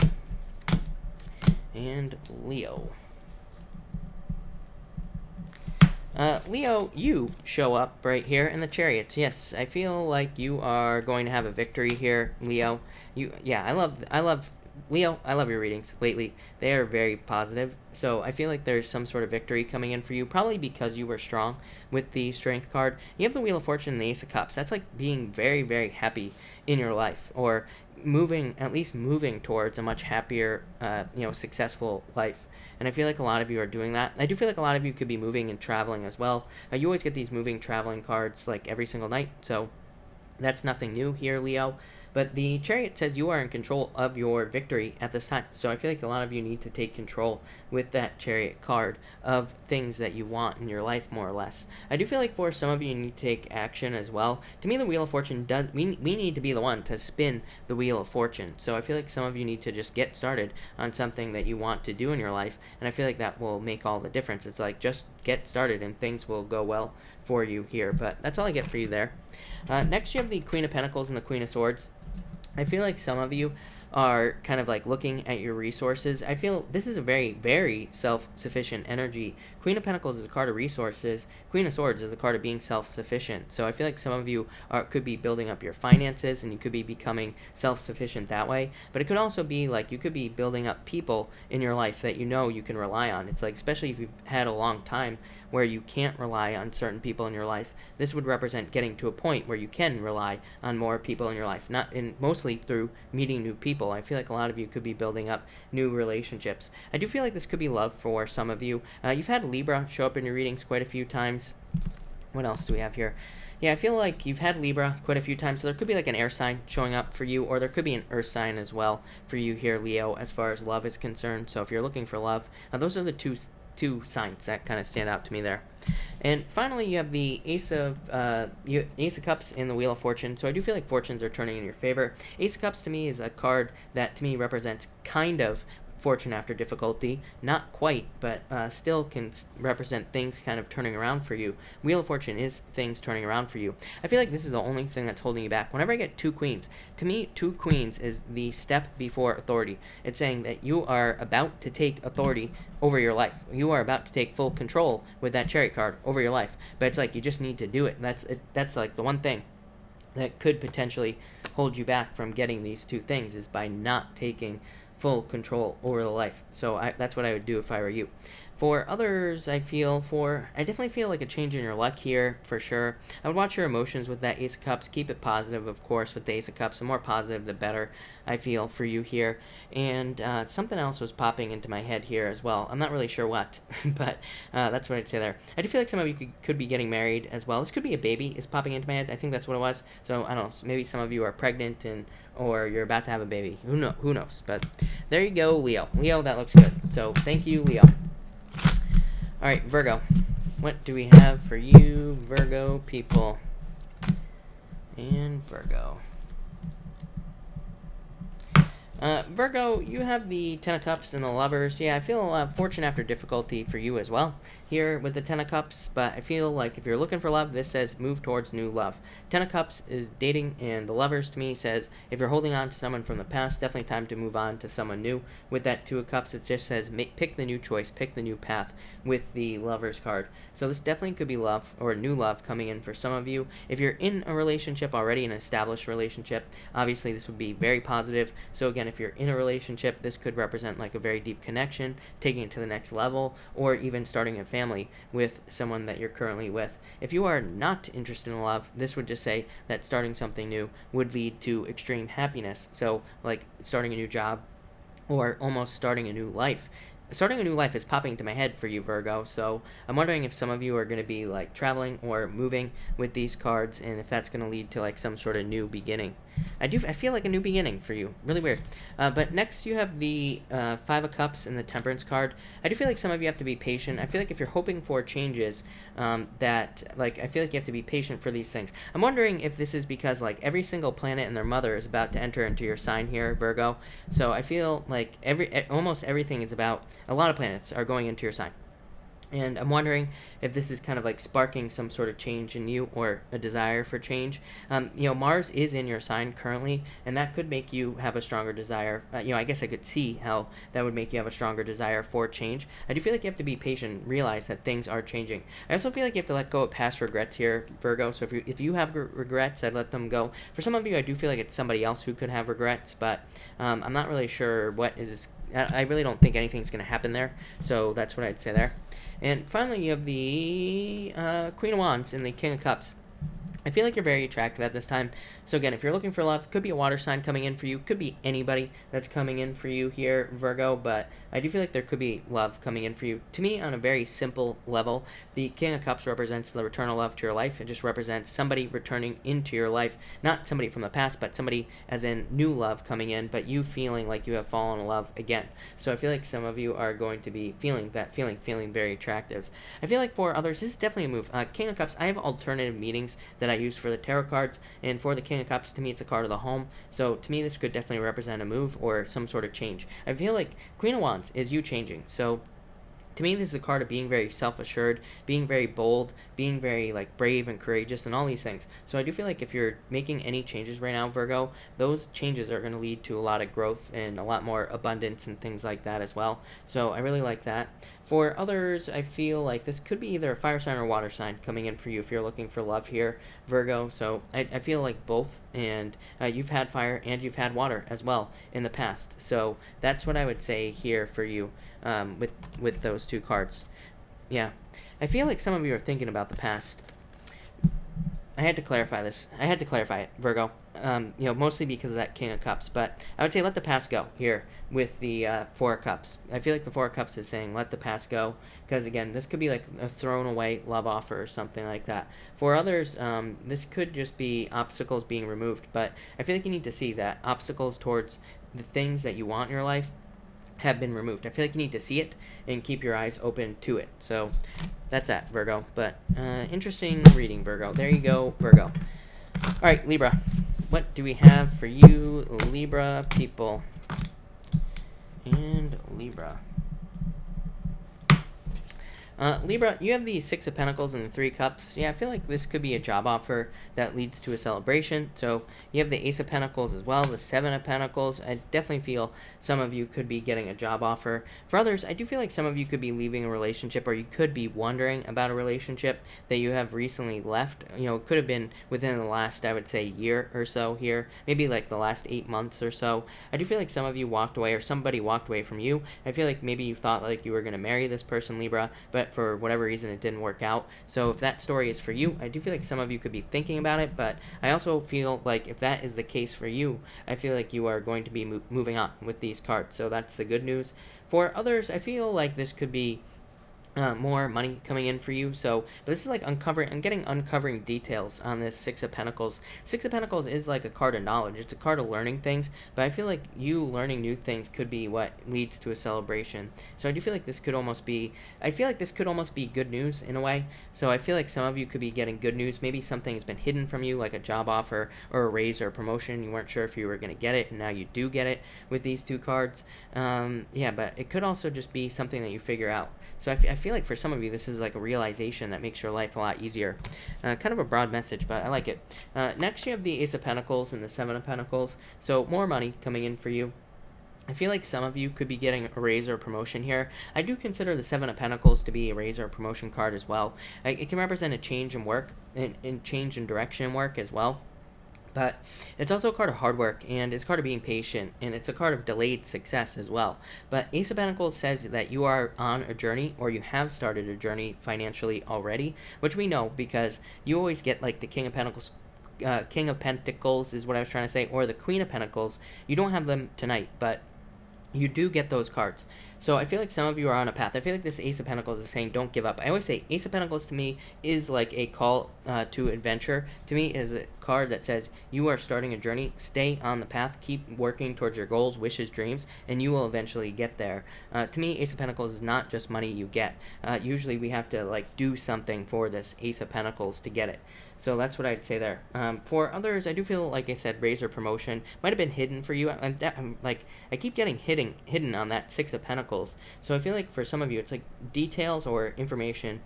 And Leo. Leo, you show up right here in the Chariots. Yes, I feel like you are going to have a victory here, Leo. I love Leo, I love your readings lately. They are very positive. So I feel like there's some sort of victory coming in for you, probably because you were strong with the Strength card. You have the Wheel of Fortune and the Ace of Cups. That's like being very, very happy in your life, or moving, at least moving towards a much happier, successful life. And I feel like a lot of you are doing that. I do feel like a lot of you could be moving and traveling as well. You always get these moving, traveling cards like every single night. So that's nothing new here, Leo. But the Chariot says you are in control of your victory at this time. So I feel like a lot of you need to take control with that Chariot card of things that you want in your life, more or less. I do feel like for some of you, you need to take action as well. To me, the Wheel of Fortune does, we need to be the one to spin the Wheel of Fortune. So I feel like some of you need to just get started on something that you want to do in your life. And I feel like that will make all the difference. It's like, just get started and things will go well for you here. But that's all I get for you there. Next, you have the Queen of Pentacles and the Queen of Swords. I feel like some of you are kind of like looking at your resources. I feel this is a very, very self-sufficient energy. Queen of Pentacles is a card of resources. Queen of Swords is a card of being self-sufficient. So I feel like some of you could be building up your finances, and you could be becoming self-sufficient that way. But it could also be like you could be building up people in your life that you know you can rely on. It's like, especially if you've had a long time where you can't rely on certain people in your life, this would represent getting to a point where you can rely on more people in your life, mostly through meeting new people. I feel like a lot of you could be building up new relationships. I do feel like this could be love for some of you. You've had Libra show up in your readings quite a few times. What else do we have here? Yeah, I feel like you've had Libra quite a few times, so there could be like an air sign showing up for you, or there could be an earth sign as well for you here, Leo, as far as love is concerned. So if you're looking for love, those are the two signs that kind of stand out to me there. And finally, you have the Ace of Cups and the Wheel of Fortune. So I do feel like fortunes are turning in your favor. Ace of Cups to me is a card that to me represents kind of fortune after difficulty. Not quite, but still can represent things kind of turning around for you. Wheel of Fortune is things turning around for you. I feel like this is the only thing that's holding you back. Whenever I get two queens, to me, two queens is the step before authority. It's saying that you are about to take authority over your life. You are about to take full control with that Chariot card over your life. But it's like you just need to do it. That's like the one thing that could potentially hold you back from getting these two things, is by not taking full control over the life. So that's what I would do if I were you. For others, I definitely feel like a change in your luck here, for sure. I would watch your emotions with that Ace of Cups. Keep it positive, of course, with the Ace of Cups. The more positive, the better, I feel, for you here. And something else was popping into my head here as well. I'm not really sure what, but that's what I'd say there. I do feel like some of you could be getting married as well. This could be a baby is popping into my head. I think that's what it was. So, I don't know, maybe some of you are pregnant or you're about to have a baby. Who knows? But there you go, Leo. Leo, that looks good. So, thank you, Leo. All right, Virgo. What do we have for you, Virgo people? And Virgo. Virgo, you have the Ten of Cups and the Lovers. Yeah, I feel fortune after difficulty for you as well here with the Ten of Cups, but I feel like if you're looking for love, this says move towards new love. Ten of Cups is dating, and the Lovers to me says if you're holding on to someone from the past, definitely time to move on to someone new. With that Two of Cups, it just says pick the new choice, pick the new path with the Lovers card. So this definitely could be love or new love coming in for some of you. If you're in a relationship already, an established relationship, obviously this would be very positive. So again, if you're in a relationship, this could represent like a very deep connection, taking it to the next level, or even starting a family with someone that you're currently with. If you are not interested in love, this would just say that starting something new would lead to extreme happiness. So like starting a new job or almost starting a new life. Starting a new life is popping into my head for you, Virgo, so I'm wondering if some of you are going to be like traveling or moving with these cards, and if that's going to lead to like some sort of new beginning. I feel like a new beginning for you. Really weird. But next you have the Five of Cups and the Temperance card. I do feel like some of you have to be patient. I feel like if you're hoping for changes, I feel like you have to be patient for these things. I'm wondering if this is because like every single planet and their mother is about to enter into your sign here, Virgo. So I feel like almost everything is about, a lot of planets are going into your sign. And I'm wondering if this is kind of like sparking some sort of change in you or a desire for change. Mars is in your sign currently, and that could make you have a stronger desire. I guess I could see how that would make you have a stronger desire for change. I do feel like you have to be patient, realize that things are changing. I also feel like you have to let go of past regrets here, Virgo. So if you have regrets, I'd let them go. For some of you, I do feel like it's somebody else who could have regrets, but I'm not really sure what is. I really don't think anything's going to happen there. So that's what I'd say there. And finally, you have the Queen of Wands and the King of Cups. I feel like you're very attractive at this time. So again, if you're looking for love, could be a water sign coming in for you. Could be anybody that's coming in for you here, Virgo. But I do feel like there could be love coming in for you. To me, on a very simple level, the King of Cups represents the return of love to your life. It just represents somebody returning into your life. Not somebody from the past, but somebody as in new love coming in, but you feeling like you have fallen in love again. So I feel like some of you are going to be feeling that feeling very attractive. I feel like for others, this is definitely a move. King of Cups, I have alternative meanings that I use for the tarot cards, and for the King of Cups, to me, it's a card of the home. So to me, this could definitely represent a move or some sort of change. I feel like Queen of Wands is you changing. So to me, this is a card of being very self-assured, being very bold, being very like brave and courageous, and all these things. So I do feel like if you're making any changes right now, Virgo, those changes are going to lead to a lot of growth and a lot more abundance and things like that as well. So I really like that. For others, I feel like this could be either a fire sign or water sign coming in for you if you're looking for love here, Virgo. So I feel like both, and you've had fire and you've had water as well in the past. So that's what I would say here for you with those two cards. Yeah, I feel like some of you are thinking about the past. I had to clarify this. I had to clarify it, Virgo. Mostly because of that King of Cups. But I would say let the past go here with the Four of Cups. I feel like the Four of Cups is saying let the past go. Because, again, this could be like a thrown away love offer or something like that. For others, this could just be obstacles being removed. But I feel like you need to see that obstacles towards the things that you want in your life have been removed. I feel like you need to see it and keep your eyes open to it. So that's that, Virgo. But interesting reading, Virgo. There you go, Virgo. All right, Libra. What do we have for you, Libra people? And Libra. Libra, you have the Six of Pentacles and the Three Cups. Yeah, I feel like this could be a job offer that leads to a celebration. So you have the Ace of Pentacles as well, the Seven of Pentacles. I definitely feel some of you could be getting a job offer. For others, I do feel like some of you could be leaving a relationship, or you could be wondering about a relationship that you have recently left. It could have been within the last, I would say, year or so here. Maybe like the last 8 months or so. I do feel like some of you walked away, or somebody walked away from you. I feel like maybe you thought like you were going to marry this person, Libra, but for whatever reason it didn't work out. So if that story is for you, I do feel like some of you could be thinking about it, but I also feel like if that is the case for you, I feel like you are going to be moving on with these cards. So that's the good news. For others, I feel like this could be more money coming in for you. So, but this is like uncovering details on this Six of Pentacles. Six of Pentacles is like a card of knowledge. It's a card of learning things, but I feel like you learning new things could be what leads to a celebration. So I do feel like this could almost be, good news in a way. So I feel like some of you could be getting good news. Maybe something has been hidden from you, like a job offer or a raise or a promotion. You weren't sure if you were going to get it, and now you do get it with these two cards. But it could also just be something that you figure out. So I feel like for some of you, this is like a realization that makes your life a lot easier. Kind of a broad message, but I like it. Next, you have the Ace of Pentacles and the Seven of Pentacles. So more money coming in for you. I feel like some of you could be getting a raise or a promotion here. I do consider the Seven of Pentacles to be a raise or a promotion card as well. It can represent a change in work, and change in direction in work as well. But it's also a card of hard work, and it's a card of being patient, and it's a card of delayed success as well. But Ace of Pentacles says that you are on a journey, or you have started a journey financially already, which we know because you always get like the King of Pentacles. King of Pentacles is what I was trying to say, or the Queen of Pentacles. You don't have them tonight, but you do get those cards. So I feel like some of you are on a path. I feel like this Ace of Pentacles is saying don't give up. I always say Ace of Pentacles to me is like a call to adventure. To me is a card that says you are starting a journey. Stay on the path. Keep working towards your goals, wishes, dreams, and you will eventually get there. To me, Ace of Pentacles is not just money you get. Usually we have to like do something for this Ace of Pentacles to get it. So that's what I'd say there. For others, I do feel like I said raise or promotion might have been hidden for you. I keep getting hidden on that Six of Pentacles. Pentacles. So I feel like for some of you, it's like details or information,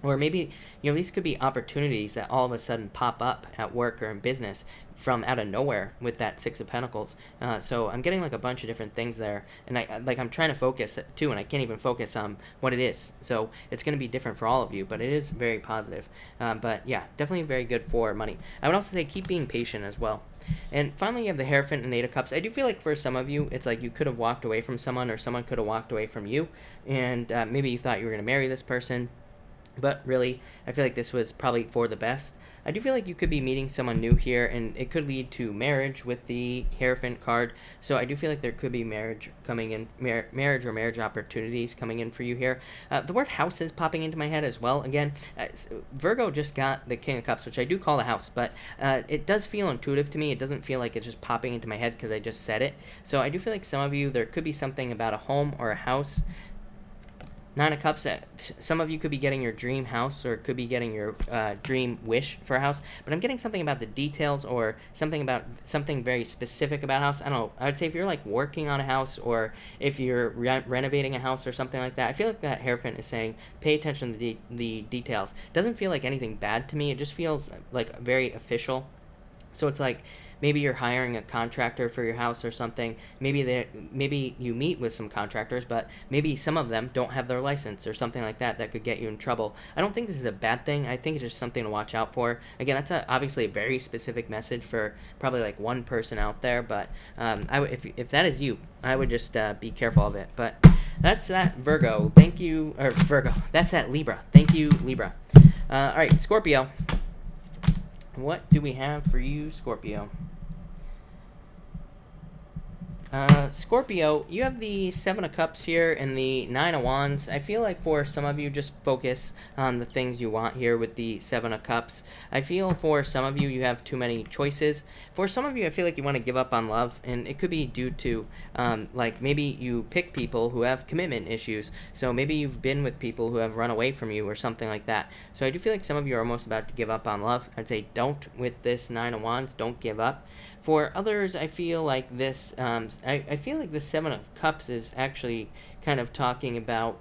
or maybe, these could be opportunities that all of a sudden pop up at work or in business from out of nowhere with that Six of Pentacles. So I'm getting like a bunch of different things there, and I'm trying to focus too, and I can't even focus on what it is. So it's going to be different for all of you, but it is very positive. But yeah, definitely very good for money. I would also say keep being patient as well. And finally, you have the Hierophant and the Eight of Cups. I do feel like for some of you, it's like you could have walked away from someone, or someone could have walked away from you, and maybe you thought you were going to marry this person. But really, I feel like this was probably for the best. I do feel like you could be meeting someone new here, and it could lead to marriage with the Hierophant card. So I do feel like there could be marriage coming in, marriage or marriage opportunities coming in for you here. The word house is popping into my head as well. Again, Virgo just got the King of Cups, which I do call the house, but it does feel intuitive to me. It doesn't feel like it's just popping into my head because I just said it. So I do feel like some of you, there could be something about a home or a house. Nine of Cups, some of you could be getting your dream house, or could be getting your dream wish for a house, but I'm getting something about the details, or something very specific about a house. I don't know. I would say if you're like working on a house, or if you're renovating a house or something like that, I feel like that Hierophant is saying pay attention to the details. It doesn't feel like anything bad to me. It just feels like very official. So it's like maybe you're hiring a contractor for your house or something. Maybe you meet with some contractors, but maybe some of them don't have their license or something like that could get you in trouble. I don't think this is a bad thing. I think it's just something to watch out for. Again, that's obviously a very specific message for probably like one person out there, but if that is you, I would just be careful of it. But that's that, Virgo. Thank you, or Virgo. That's that, Libra. Thank you, Libra. All right, Scorpio. What do we have for you, Scorpio? Scorpio, you have the Seven of Cups here and the Nine of Wands. I feel like for some of you, just focus on the things you want here with the Seven of Cups. I feel for some of you, you have too many choices. For some of you, I feel like you want to give up on love, and it could be due to, like, maybe you pick people who have commitment issues. So maybe you've been with people who have run away from you or something like that. So I do feel like some of you are almost about to give up on love. I'd say don't with this Nine of Wands. Don't give up. For others, I feel like this, I feel like the Seven of Cups is actually kind of talking about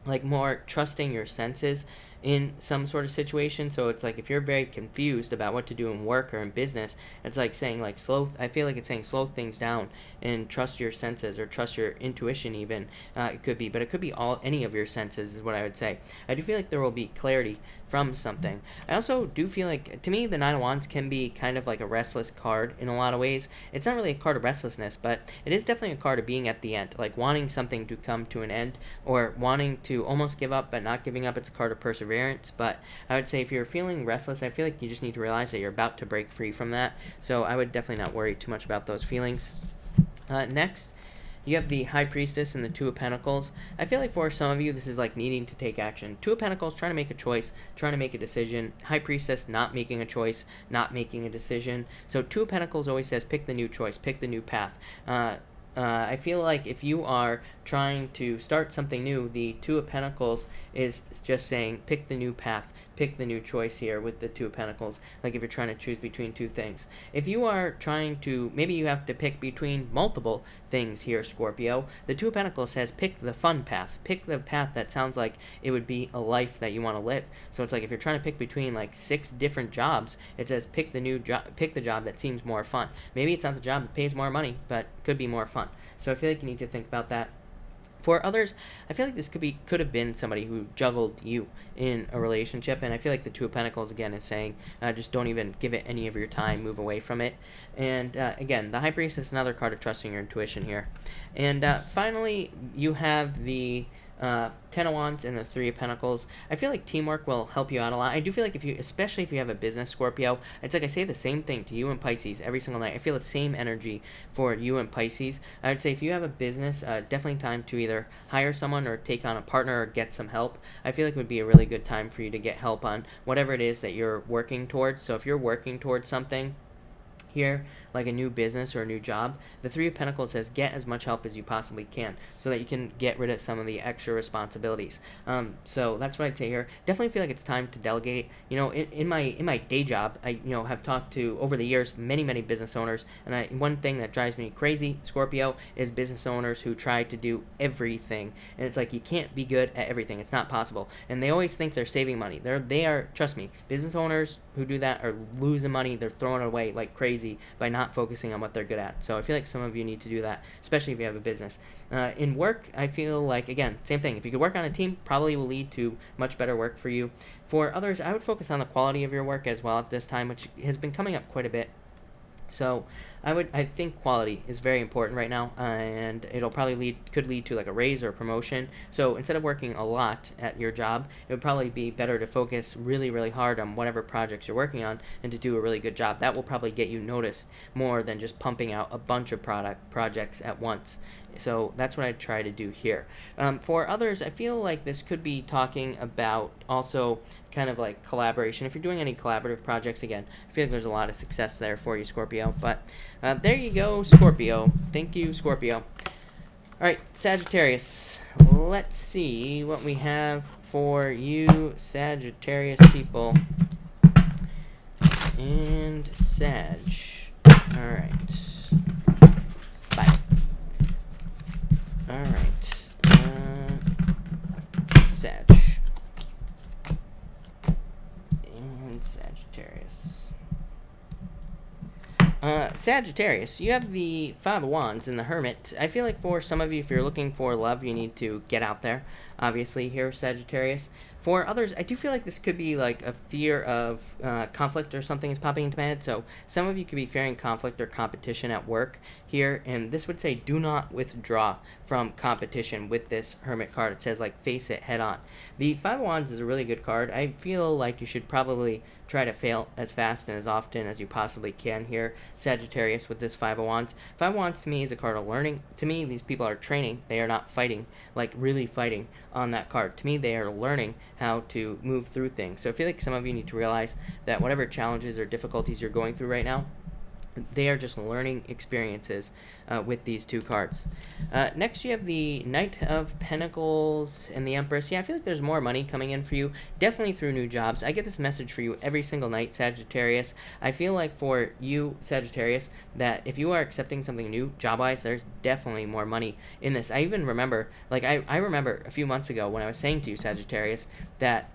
like more trusting your senses in some sort of situation. So it's like if you're very confused about what to do in work or in business, it's like saying like I feel like it's saying slow things down and trust your senses, or trust your intuition even. It could be, but it could be any of your senses is what I would say. I do feel like there will be clarity from something. I also do feel like, to me, the Nine of Wands can be kind of like a restless card in a lot of ways. It's not really a card of restlessness, but it is definitely a card of being at the end, like wanting something to come to an end, or wanting to almost give up but not giving up. It's a card of perseverance. But I would say if you're feeling restless, I feel like you just need to realize that you're about to break free from that. So I would definitely not worry too much about those feelings. Next, you have the High Priestess and the Two of Pentacles. I feel like for some of you, this is like needing to take action. Two of Pentacles, trying to make a choice, trying to make a decision. High Priestess, not making a choice, not making a decision. So Two of Pentacles always says pick the new choice, pick the new path. I feel like if you are trying to start something new, the Two of Pentacles is just saying pick the new path, pick the new choice here with the Two of Pentacles, like if you're trying to choose between two things. If you are trying to, maybe you have to pick between multiple things here, Scorpio, the Two of Pentacles says pick the fun path, pick the path that sounds like it would be a life that you want to live. So it's like if you're trying to pick between like 6 different jobs, it says pick the new job, pick the job that seems more fun. Maybe it's not the job that pays more money, but could be more fun. So I feel like you need to think about that. For others, I feel like this could have been somebody who juggled you in a relationship, and I feel like the Two of Pentacles again is saying just don't even give it any of your time, move away from it. And again, the High Priestess is another card of trusting your intuition here. And finally, you have the Ten of Wands and the Three of Pentacles. I feel like teamwork will help you out a lot. I do feel like especially if you have a business, Scorpio, it's like I say the same thing to you and Pisces every single night. I feel the same energy for you and Pisces. I would say if you have a business, definitely time to either hire someone or take on a partner or get some help. I feel like it would be a really good time for you to get help on whatever it is that you're working towards. So if you're working towards something, here, like a new business or a new job, the Three of Pentacles says get as much help as you possibly can so that you can get rid of some of the extra responsibilities. So that's what I'd say here. Definitely feel like it's time to delegate. In my day job, I have talked to over the years many business owners, and one thing that drives me crazy, Scorpio, is business owners who try to do everything, and it's like you can't be good at everything. It's not possible, and they always think they're saving money. They are, trust me, business owners who do that are losing money. They're throwing it away like crazy by not focusing on what they're good at. So I feel like some of you need to do that, especially if you have a business. In work, I feel like, again, same thing. If you could work on a team, probably will lead to much better work for you. For others, I would focus on the quality of your work as well at this time, which has been coming up quite a bit. So I think quality is very important right now, and it'll probably could lead to like a raise or a promotion. So instead of working a lot at your job, it would probably be better to focus really hard on whatever projects you're working on and to do a really good job. That will probably get you noticed more than just pumping out a bunch of projects at once. So that's what I try to do here. For others, I feel like this could be talking about also kind of like collaboration. If you're doing any collaborative projects, again, I feel like there's a lot of success there for you, Scorpio. But there you go, Scorpio. Thank you, Scorpio. All right, Sagittarius. Let's see what we have for you, Sagittarius people. And Sag. All right. Bye. All right. Sag. And Sagittarius. Sagittarius, you have the Five of Wands and the Hermit. I feel like for some of you, if you're looking for love, you need to get out there. Obviously, here, Sagittarius. For others, I do feel like this could be like a fear of conflict or something is popping into my head. So some of you could be fearing conflict or competition at work here. And this would say do not withdraw from competition with this Hermit card. It says like face it head on. The Five of Wands is a really good card. I feel like you should probably try to fail as fast and as often as you possibly can here, Sagittarius, with this Five of Wands. Five of Wands to me is a card of learning. To me, these people are training. They are not fighting, like really fighting on that card. To me, they are learning how to move through things. So I feel like some of you need to realize that whatever challenges or difficulties you're going through right now, they are just learning experiences with these two cards. Next, you have the Knight of Pentacles and the Empress. Yeah, I feel like there's more money coming in for you, definitely through new jobs. I get this message for you every single night, Sagittarius. I feel like for you, Sagittarius, that if you are accepting something new job-wise, there's definitely more money in this. I even remember, like I remember a few months ago when I was saying to you, Sagittarius, that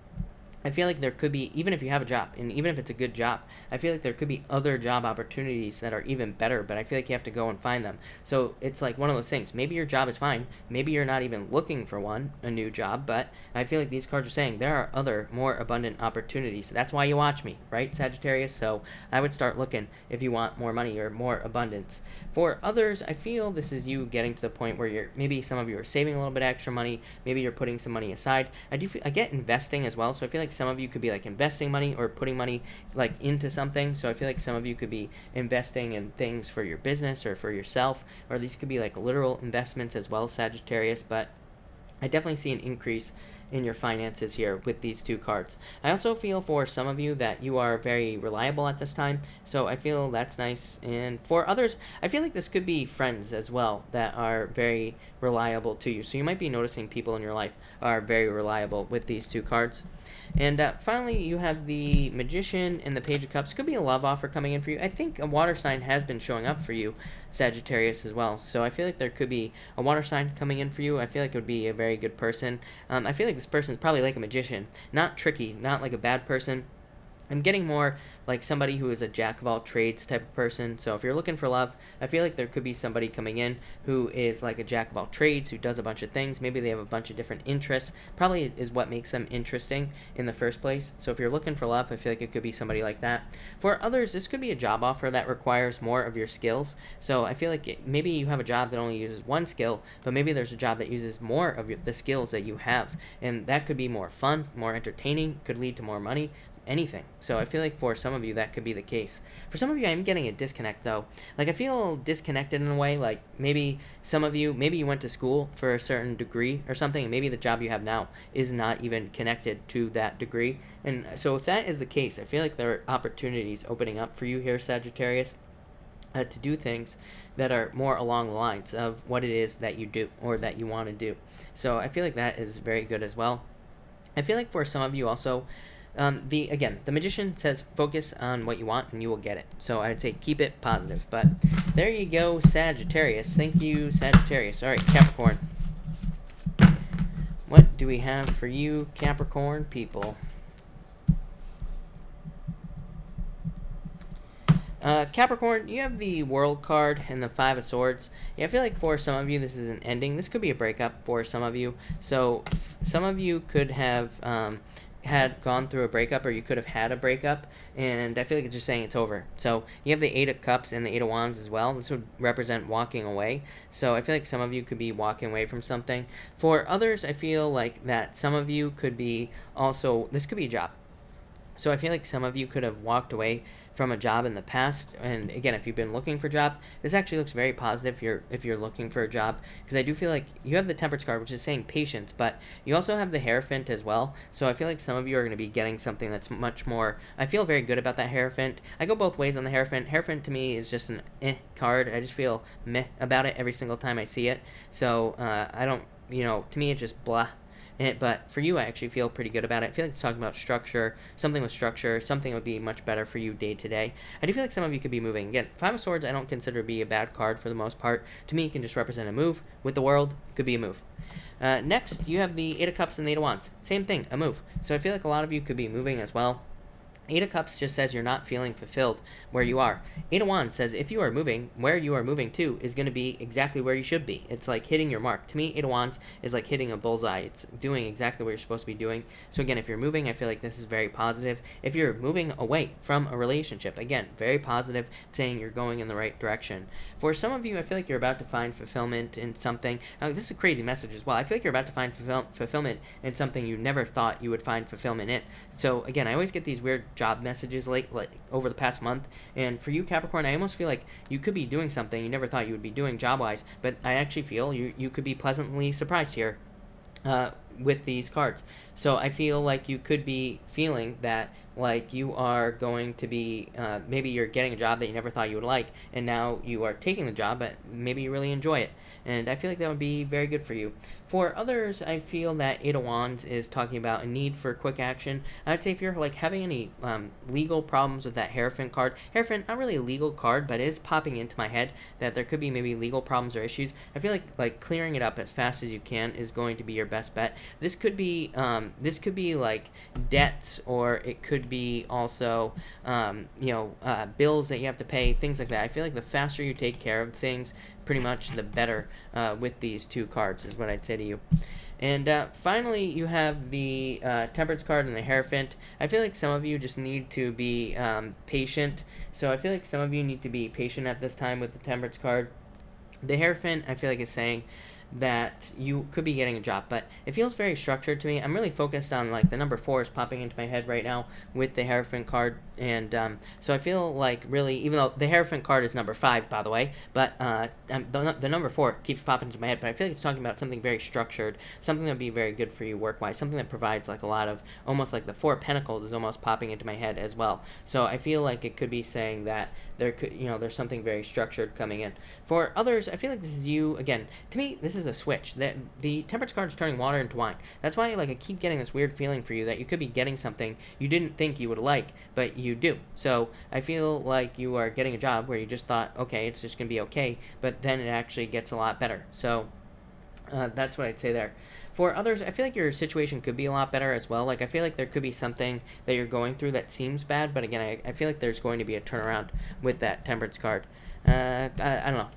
I feel like there could be, even if you have a job, and even if it's a good job, I feel like there could be other job opportunities that are even better, but I feel like you have to go and find them. So it's like one of those things. Maybe your job is fine. Maybe you're not even looking for a new job, but I feel like these cards are saying there are other, more abundant opportunities. That's why you watch me, right, Sagittarius? So I would start looking if you want more money or more abundance. For others, I feel this is you getting to the point where maybe some of you are saving a little bit extra money. Maybe you're putting some money aside. I get investing as well, so I feel like some of you could be like investing money or putting money like into something. So I feel like some of you could be investing in things for your business or for yourself, or these could be like literal investments as well, Sagittarius. But I definitely see an increase in your finances here with these two cards. I also feel for some of you that you are very reliable at this time, so I feel that's nice. And for others, I feel like this could be friends as well that are very reliable to you. So you might be noticing people in your life are very reliable with these two cards. And finally, you have the Magician and the Page of Cups. Could be a love offer coming in for you. I think a water sign has been showing up for you, Sagittarius, as well. So I feel like there could be a water sign coming in for you. I feel like it would be a very good person. I feel like this person is probably like a magician. Not tricky, not like a bad person. I'm getting more like somebody who is a jack of all trades type of person. So if you're looking for love, I feel like there could be somebody coming in who is like a jack of all trades, who does a bunch of things. Maybe they have a bunch of different interests. Probably is what makes them interesting in the first place. So if you're looking for love, I feel like it could be somebody like that. For others, this could be a job offer that requires more of your skills. So I feel like maybe you have a job that only uses one skill, but maybe there's a job that uses more of the skills that you have. And that could be more fun, more entertaining, could lead to more money. Anything. So I feel like for some of you that could be the case. For some of you, I'm getting a disconnect though. Like I feel disconnected in a way. Like maybe some of you, maybe you went to school for a certain degree or something, and maybe the job you have now is not even connected to that degree. And so if that is the case, I feel like there are opportunities opening up for you here, Sagittarius. to do things that are more along the lines of what it is that you do or that you want to do. So I feel like that is very good as well. I feel like for some of you also, the magician says focus on what you want and you will get it. So I'd say keep it positive. But there you go, Sagittarius. Thank you, Sagittarius. All right, Capricorn. What do we have for you, Capricorn people? Capricorn, you have the World card and the Five of Swords. Yeah, I feel like for some of you this is an ending. This could be a breakup for some of you. So some of you could have had gone through a breakup, or you could have had a breakup, and I feel like it's just saying it's over. So you have the Eight of Cups and the Eight of Wands as well. This would represent walking away. So I feel like some of you could be walking away from something. For others, I feel like that some of you could be also, this could be a job. So I feel like some of you could have walked away from a job in the past, and again, if you've been looking for a job, this actually looks very positive if you're looking for a job, because I do feel like you have the Temperance card, which is saying patience, but you also have the Hierophant as well. So I feel like some of you are going to be getting something that's much more. I feel very good about that Hierophant. I go both ways on the Hierophant. Hierophant to me is just an card. I just feel meh about it every single time I see it. So I don't, to me it's just blah. But for you, I actually feel pretty good about it. I feel like it's talking about structure, something with structure, something would be much better for you day to day. I do feel like some of you could be moving. Again, Five of Swords I don't consider to be a bad card for the most part. To me, it can just represent a move. With the World, could be a move. Next, you have the Eight of Cups and the Eight of Wands. Same thing, a move. So I feel like a lot of you could be moving as well. Eight of Cups just says you're not feeling fulfilled where you are. Eight of Wands says if you are moving, where you are moving to is going to be exactly where you should be. It's like hitting your mark. To me, Eight of Wands is like hitting a bullseye. It's doing exactly what you're supposed to be doing. So again, if you're moving, I feel like this is very positive. If you're moving away from a relationship, again, very positive, saying you're going in the right direction. For some of you, I feel like you're about to find fulfillment in something. Now, this is a crazy message as well. I feel like you're about to find fulfillment in something you never thought you would find fulfillment in. So again, I always get these weird job messages like over the past month, and for you, Capricorn, I almost feel like you could be doing something you never thought you would be doing job wise, but I actually feel you could be pleasantly surprised here with these cards. So I feel like you could be feeling that like you are going to be maybe you're getting a job that you never thought you would like, and now you are taking the job, but maybe you really enjoy it, and I feel like that would be very good for you. For others, I feel that Eight of Wands is talking about a need for quick action. I'd say if you're like having any legal problems with that Hierophant card, Hierophant, not really a legal card, but it is popping into my head that there could be maybe legal problems or issues. I feel like clearing it up as fast as you can is going to be your best bet. This could be like debts, or it could be also bills that you have to pay, things like that. I feel like the faster you take care of things, pretty much the better with these two cards is what I'd say to you. And finally, you have the Temperance card and the Hierophant. I feel like some of you just need to be patient. So I feel like some of you need to be patient at this time with the Temperance card. The Hierophant, I feel like, is saying that you could be getting a job, but it feels very structured to me. I'm really focused on like the number 4 is popping into my head right now with the Hierophant card, and so I feel like really, even though the Hierophant card is number 5, by the way, but the number 4 keeps popping into my head, but I feel like it's talking about something very structured, something that would be very good for you work-wise, something that provides like a lot of, almost like the 4 of Pentacles is almost popping into my head as well. So I feel like it could be saying that there could, there's something very structured coming in. For others, I feel like this is you, again, to me, this is a switch. The Temperance card is turning water into wine. That's why I keep getting this weird feeling for you that you could be getting something you didn't think you would like, but you do. So I feel like you are getting a job where you just thought, okay, it's just going to be okay, but then it actually gets a lot better. So that's what I'd say there. For others, I feel like your situation could be a lot better as well. I feel like there could be something that you're going through that seems bad, but again, I feel like there's going to be a turnaround with that Temperance card. I don't know.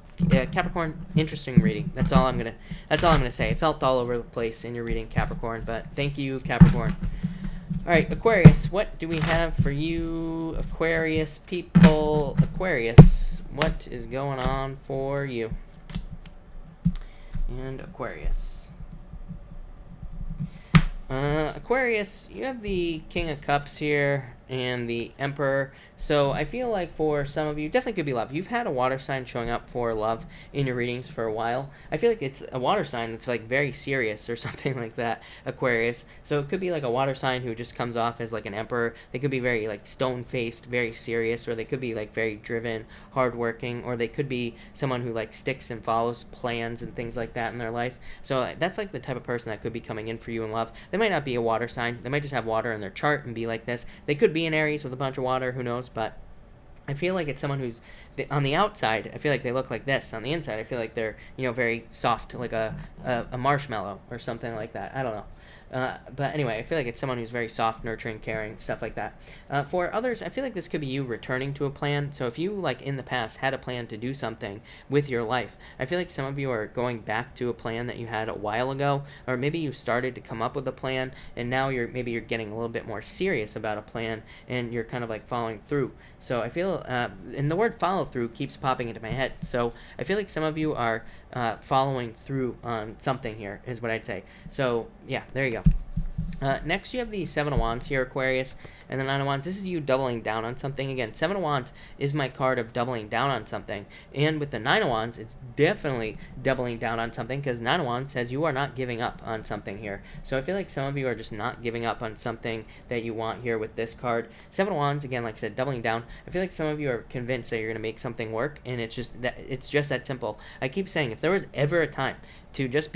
Capricorn, interesting reading. That's all I'm gonna say. It felt all over the place in your reading, Capricorn, but thank you, Capricorn. All right, Aquarius, what do we have for you, Aquarius people? Aquarius, what is going on for you? And Aquarius. Aquarius, you have the King of Cups here, and the Emperor. So I feel like for some of you, definitely could be love. You've had a water sign showing up for love in your readings for a while. I feel like it's a water sign that's like very serious or something like that, Aquarius. So it could be like a water sign who just comes off as like an Emperor. They could be very like stone-faced, very serious, or they could be like very driven, hardworking, or they could be someone who like sticks and follows plans and things like that in their life. So that's like the type of person that could be coming in for you in love. They might not be a water sign. They might just have water in their chart and be like this. They could be an Aries with a bunch of water, who knows, but I feel like it's someone who's on the outside. I feel like they look like this. On the inside, I feel like they're very soft, like a marshmallow or something like that. I don't know. But anyway, I feel like it's someone who's very soft, nurturing, caring, stuff like that. For others, I feel like this could be you returning to a plan. So if you, like in the past, had a plan to do something with your life, I feel like some of you are going back to a plan that you had a while ago, or maybe you started to come up with a plan, and now you're getting a little bit more serious about a plan, and you're kind of like following through. So I feel, and the word follow through keeps popping into my head. So I feel like some of you are following through on something here, is what I'd say. So yeah, there you go. Next, you have the Seven of Wands here, Aquarius, and the Nine of Wands. This is you doubling down on something. Again, Seven of Wands is my card of doubling down on something. And with the Nine of Wands, it's definitely doubling down on something, because Nine of Wands says you are not giving up on something here. So I feel like some of you are just not giving up on something that you want here with this card. Seven of Wands, again, like I said, doubling down. I feel like some of you are convinced that you're going to make something work, and it's just that simple. I keep saying, if there was ever a time to just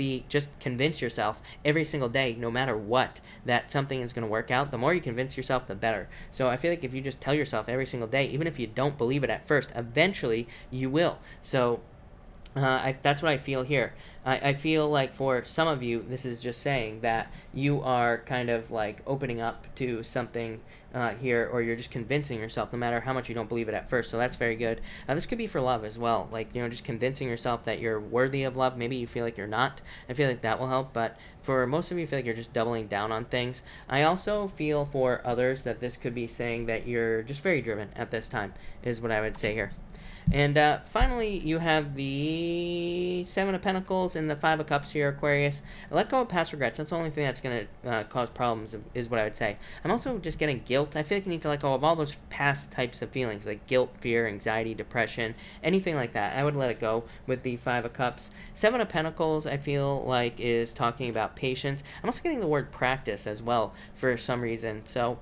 convince yourself every single day, no matter what, that something is going to work out, the more you convince yourself, the better. So I feel like if you just tell yourself every single day, even if you don't believe it at first, eventually you will. So that's what I feel here. I feel like for some of you, this is just saying that you are kind of like opening up to something here, or you're just convincing yourself, no matter how much you don't believe it at first. So that's very good. This could be for love as well, like, just convincing yourself that you're worthy of love. Maybe you feel like you're not. I feel like that will help. But for most of you, feel like you're just doubling down on things. I also feel for others that this could be saying that you're just very driven at this time, is what I would say here. And finally, you have the Seven of Pentacles and the Five of Cups here, Aquarius. Let go of past regrets. That's the only thing that's going to cause problems, is what I would say. I'm also just getting guilt. I feel like you need to let go of all those past types of feelings, like guilt, fear, anxiety, depression, anything like that. I would let it go with the Five of Cups. Seven of Pentacles, I feel like, is talking about patience. I'm also getting the word practice as well for some reason. So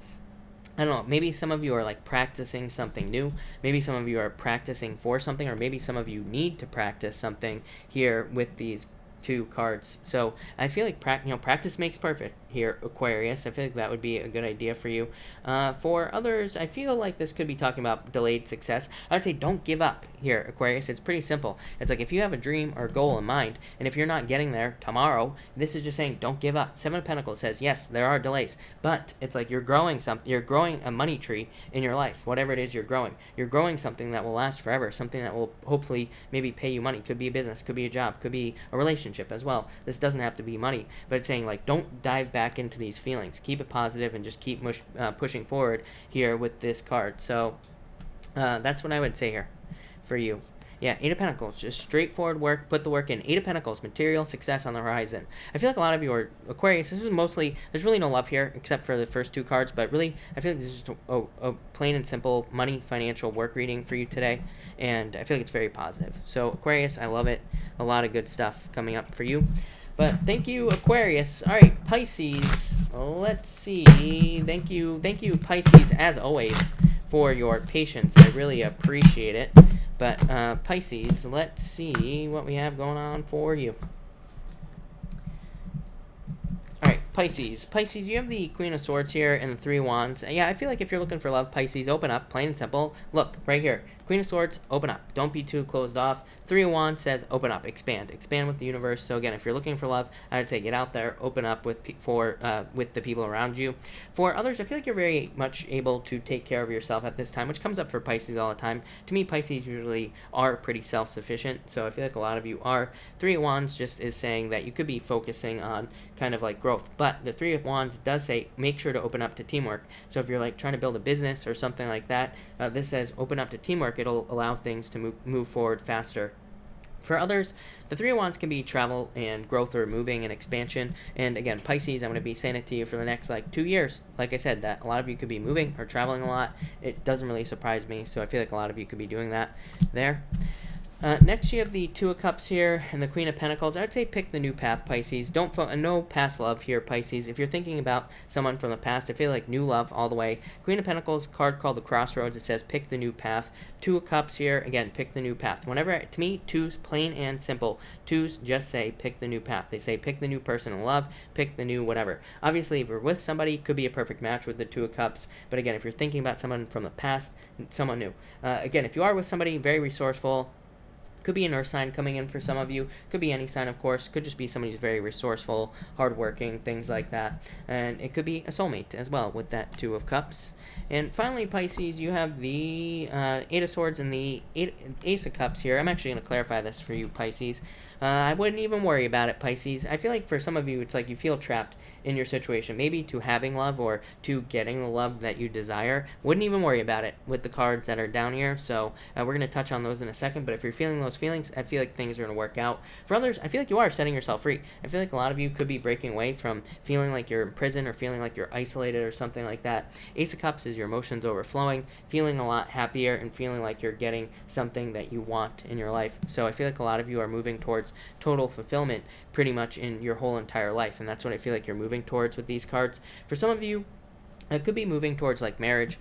I don't know, maybe some of you are like practicing something new. Maybe some of you are practicing for something, or maybe some of you need to practice something here with these two cards. So I feel like practice makes perfect here, Aquarius. I feel like that would be a good idea for you. For others, I feel like this could be talking about delayed success. I would say don't give up here, Aquarius. It's pretty simple. It's like if you have a dream or goal in mind, and if you're not getting there tomorrow, this is just saying don't give up. Seven of Pentacles says, yes, there are delays, but it's like you're growing something. You're growing a money tree in your life, whatever it is you're growing. You're growing something that will last forever, something that will hopefully maybe pay you money. Could be a business, could be a job, could be a relationship as well. This doesn't have to be money, but it's saying like don't dive back into these feelings. Keep it positive and just keep pushing forward here with this card. So that's what I would say here for you. Yeah, Eight of Pentacles, just straightforward work, put the work in. Eight of Pentacles, material success on the horizon. I feel like a lot of you are Aquarius. This is mostly, there's really no love here except for the first two cards, but really, I feel like this is just a plain and simple money, financial work reading for you today, and I feel like it's very positive. So Aquarius, I love it. A lot of good stuff coming up for you. But thank you, Aquarius. All right, Pisces. Let's see. Thank you, Pisces, as always, for your patience. I really appreciate it. But Pisces, let's see what we have going on for you. All right, Pisces. Pisces, you have the Queen of Swords here and the Three of Wands. Yeah, I feel like if you're looking for love, Pisces, open up, plain and simple. Look, right here. Queen of Swords, open up. Don't be too closed off. Three of Wands says open up, expand with the universe. So again, if you're looking for love, I would say get out there, open up with the people around you. For others, I feel like you're very much able to take care of yourself at this time, which comes up for Pisces all the time. To me, Pisces usually are pretty self-sufficient, so I feel like a lot of you are. Three of Wands just is saying that you could be focusing on kind of like growth, but the Three of Wands does say make sure to open up to teamwork. So if you're like trying to build a business or something like that, this says open up to teamwork. It'll allow things to move forward faster. For others, the Three of Wands can be travel and growth or moving and expansion. And again, Pisces, I'm going to be saying it to you for the next 2 years. Like I said, that a lot of you could be moving or traveling a lot. It doesn't really surprise me, so I feel like a lot of you could be doing that there. Next, you have the Two of Cups here and the Queen of Pentacles. I would say pick the new path, Pisces. Don't no past love here, Pisces. If you're thinking about someone from the past, I feel like new love all the way. Queen of Pentacles, card called the Crossroads. It says pick the new path. Two of Cups here, again, pick the new path. Whenever, to me, twos, plain and simple. Twos just say pick the new path. They say pick the new person in love, pick the new whatever. Obviously, if you're with somebody, it could be a perfect match with the Two of Cups. But again, if you're thinking about someone from the past, someone new. Again, if you are with somebody, very resourceful. Could be an earth sign coming in for some of you. Could be any sign, of course. Could just be somebody who's very resourceful, hardworking, things like that. And it could be a soulmate as well with that Two of Cups. And finally, Pisces, you have the Eight of Swords and the Ace of Cups here. I'm actually going to clarify this for you, Pisces. I wouldn't even worry about it, Pisces. I feel like for some of you, it's like you feel trapped in your situation, maybe to having love or to getting the love that you desire. Wouldn't even worry about it with the cards that are down here. So we're going to touch on those in a second. But if you're feeling those feelings, I feel like things are going to work out. For others, I feel like you are setting yourself free. I feel like a lot of you could be breaking away from feeling like you're in prison or feeling like you're isolated or something like that. Ace of Cups is your emotions overflowing, feeling a lot happier and feeling like you're getting something that you want in your life. So I feel like a lot of you are moving towards total fulfillment pretty much in your whole entire life, and that's what I feel like you're moving towards with these cards. For some of you, it could be moving towards like marriage,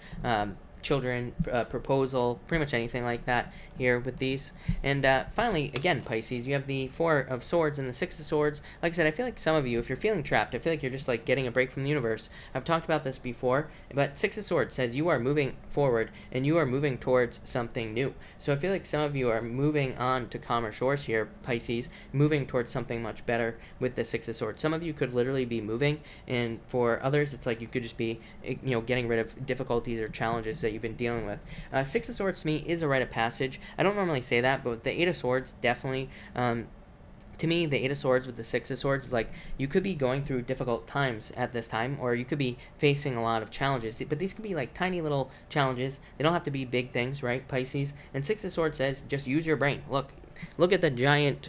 children, proposal, pretty much anything like that here with these. And finally, again, Pisces, you have the Four of Swords and the Six of Swords. Like I said, I feel like some of you, if you're feeling trapped, I feel like you're just like getting a break from the universe. I've talked about this before, but Six of Swords says you are moving forward and you are moving towards something new. So I feel like some of you are moving on to calmer shores here, Pisces, moving towards something much better with the Six of Swords. Some of you could literally be moving, and for others, it's like you could just be, getting rid of difficulties or challenges that you've been dealing with. Six of Swords to me is a rite of passage. I don't normally say that, but with the Eight of Swords, definitely. To me, the Eight of Swords with the Six of Swords is like you could be going through difficult times at this time, or you could be facing a lot of challenges. But these could be like tiny little challenges. They don't have to be big things, right, Pisces? And Six of Swords says just use your brain. Look at the giant,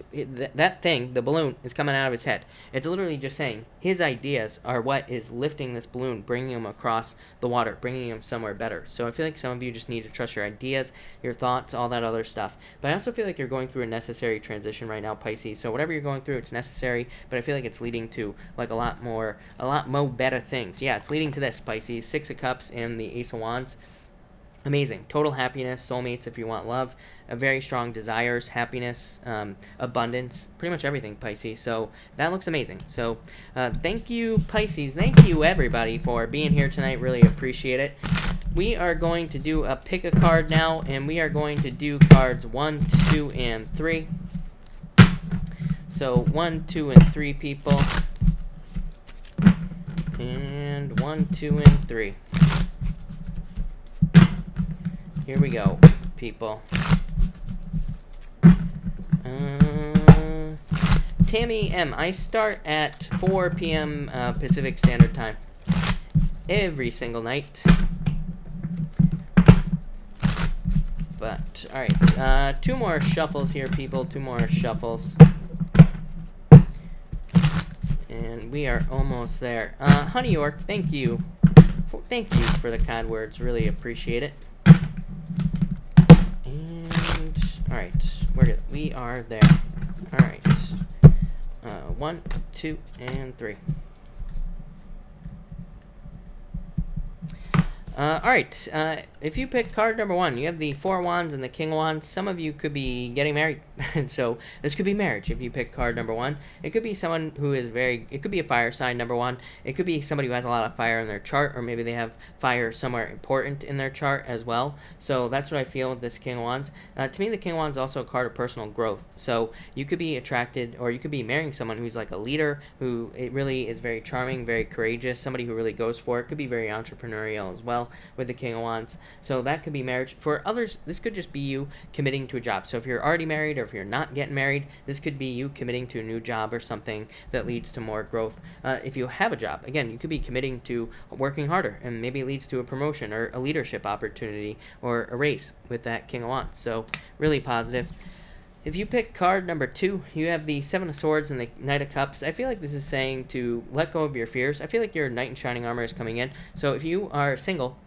that thing, the balloon, is coming out of his head. It's literally just saying his ideas are what is lifting this balloon, bringing him across the water, bringing him somewhere better. So I feel like some of you just need to trust your ideas, your thoughts, all that other stuff. But I also feel like you're going through a necessary transition right now, Pisces. So whatever you're going through, it's necessary, but I feel like it's leading to like a lot more better things. Yeah, it's leading to this, Pisces. Six of Cups and the Ace of Wands. Amazing. Total happiness, soulmates if you want love, a very strong desires, happiness, abundance, pretty much everything, Pisces. So that looks amazing. So thank you, Pisces. Thank you, everybody, for being here tonight. Really appreciate it. We are going to do a pick a card now, and we are going to do cards 1, 2, and 3. So 1, 2, and 3 people. And 1, 2, and 3. Here we go, people. Tammy M. I start at 4 p.m. Pacific Standard Time every single night. But, alright. 2 more shuffles here, people. 2 more shuffles. And we are almost there. Honey York, thank you. Thank you for the kind words. Really appreciate it. Alright, we are there. Alright. 1, 2, and 3. Alright, if you pick card number 1, you have the Four of Wands and the King of Wands. Some of you could be getting married, so this could be marriage if you pick card number 1. It could be someone who is it could be a fire sign, number 1. It could be somebody who has a lot of fire in their chart, or maybe they have fire somewhere important in their chart as well. So that's what I feel with this King of Wands. To me, the King of Wands is also a card of personal growth. So you could be attracted, or you could be marrying someone who's like a leader, who it really is very charming, very courageous, somebody who really goes for it. Could be very entrepreneurial as well with the King of Wands. So that could be marriage. For others, this could just be you committing to a job. So if you're already married, or if you're not getting married, this could be you committing to a new job or something that leads to more growth. If you have a job, again, you could be committing to working harder, and maybe it leads to a promotion or a leadership opportunity or a raise with that King of Wands. So really positive. If you pick card number 2, you have the Seven of Swords and the Knight of Cups. I feel like this is saying to let go of your fears. I feel like your Knight in Shining Armor is coming in. So if you are single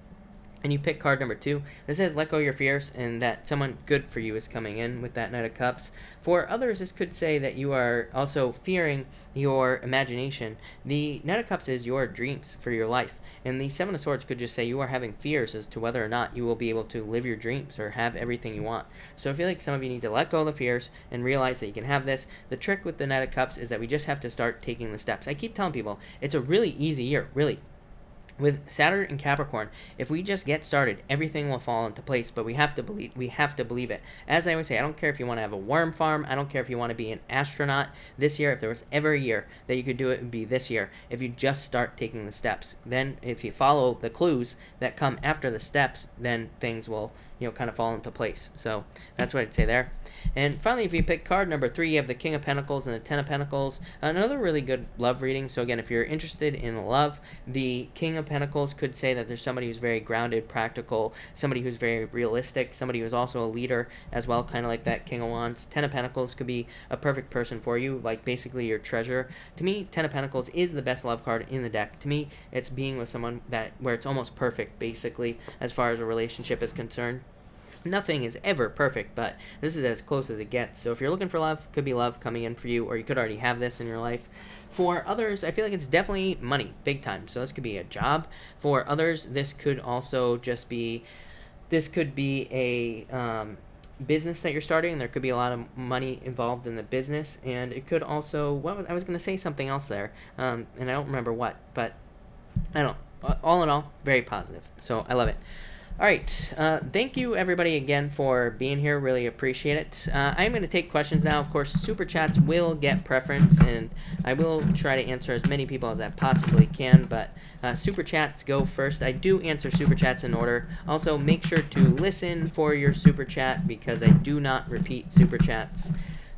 and you pick card number 2, this says let go of your fears and that someone good for you is coming in with that Knight of Cups. For others, this could say that you are also fearing your imagination. The Knight of Cups is your dreams for your life. And the Seven of Swords could just say you are having fears as to whether or not you will be able to live your dreams or have everything you want. So I feel like some of you need to let go of the fears and realize that you can have this. The trick with the Knight of Cups is that we just have to start taking the steps. I keep telling people, it's a really easy year, really. With Saturn and Capricorn, if we just get started, everything will fall into place, but we have to believe it. As I always say, I don't care if you want to have a worm farm, I don't care if you want to be an astronaut this year. If there was ever a year that you could do it, it would be this year. If you just start taking the steps, then if you follow the clues that come after the steps, then things will, kind of fall into place. So that's what I'd say there. And finally, if you pick card number 3, you have the King of Pentacles and the Ten of Pentacles. Another really good love reading. So again, if you're interested in love, the King of Pentacles could say that there's somebody who's very grounded, practical, somebody who's very realistic, somebody who's also a leader as well, kind of like that King of Wands. Ten of Pentacles could be a perfect person for you, like basically your treasure. To me, Ten of Pentacles is the best love card in the deck. To me, it's being with someone where it's almost perfect, basically, as far as a relationship is concerned. Nothing is ever perfect, but this is as close as it gets. So if you're looking for love, could be love coming in for you, or you could already have this in your life. For others, I feel like it's definitely money, big time. So this could be a job. For others, this could also just be, a business that you're starting. There could be a lot of money involved in the business, and it could also, I was going to say something else there, and I don't remember what, but I don't know. All in all, very positive. So I love it. All right. Thank you, everybody, again for being here. Really appreciate it. I'm going to take questions now. Of course, Super Chats will get preference, and I will try to answer as many people as I possibly can, but Super Chats go first. I do answer Super Chats in order. Also, make sure to listen for your Super Chat because I do not repeat Super Chats.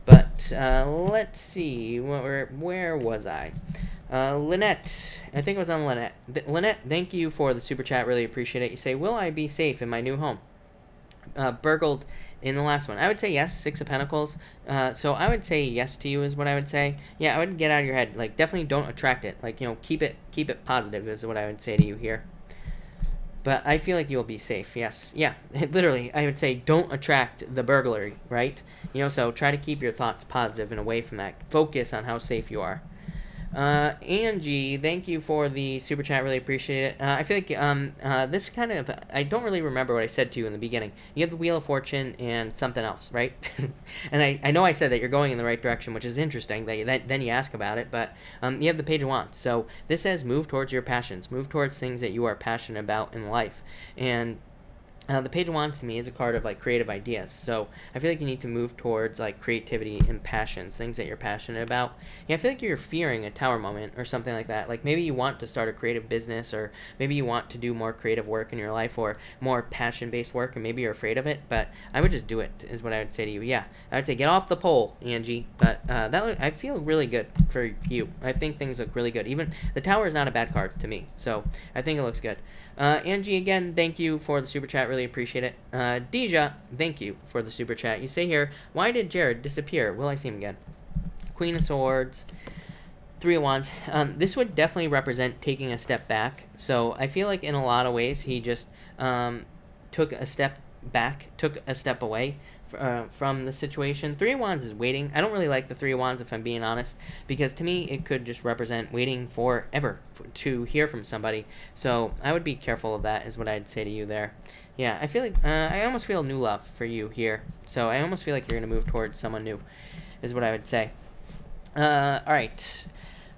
But let's see. Where was I? Lynette, I think it was on Lynette. Lynette, thank you for the Super Chat. Really appreciate it. You say, will I be safe in my new home? Burgled in the last one. I would say yes, 6 of Pentacles. So I would say yes to you is what I would say. Yeah, I would get out of your head. Like, definitely don't attract it. Like, keep it positive is what I would say to you here. But I feel like you'll be safe, yes. Yeah, literally, I would say don't attract the burglary, right? So try to keep your thoughts positive and away from that. Focus on how safe you are. Angie, thank you for the Super Chat. Really appreciate it. I feel like this kind of, I don't really remember what I said to you in the beginning. You have the Wheel of Fortune and something else, right? And I know I said that you're going in the right direction, which is interesting. Then you ask about it, but you have the Page of Wands. So this says move towards your passions. Move towards things that you are passionate about in life. And the Page of Wands to me is a card of like creative ideas. So I feel like you need to move towards like creativity and passions, things that you're passionate about. Yeah, I feel like you're fearing a tower moment or something like that. Like maybe you want to start a creative business, or maybe you want to do more creative work in your life or more passion-based work, and maybe you're afraid of it. But I would just do it is what I would say to you. Yeah, I would say get off the pole, Angie. But I feel really good for you. I think things look really good. Even the tower is not a bad card to me. So I think it looks good. Angie, again, thank you for the Super Chat. Really appreciate it. Deja, thank you for the Super Chat. You say here, why did Jared disappear? Will I see him again? Queen of Swords, 3 of Wands. This would definitely represent taking a step back. So I feel like in a lot of ways he just took a step back, took a step away from the situation. 3 of Wands is waiting. I don't really like the 3 of Wands, if I'm being honest, because to me it could just represent waiting forever to hear from somebody. So I would be careful of that is what I'd say to you there. Yeah, I feel like I almost feel new love for you here. So I almost feel like you're going to move towards someone new is what I would say. All right.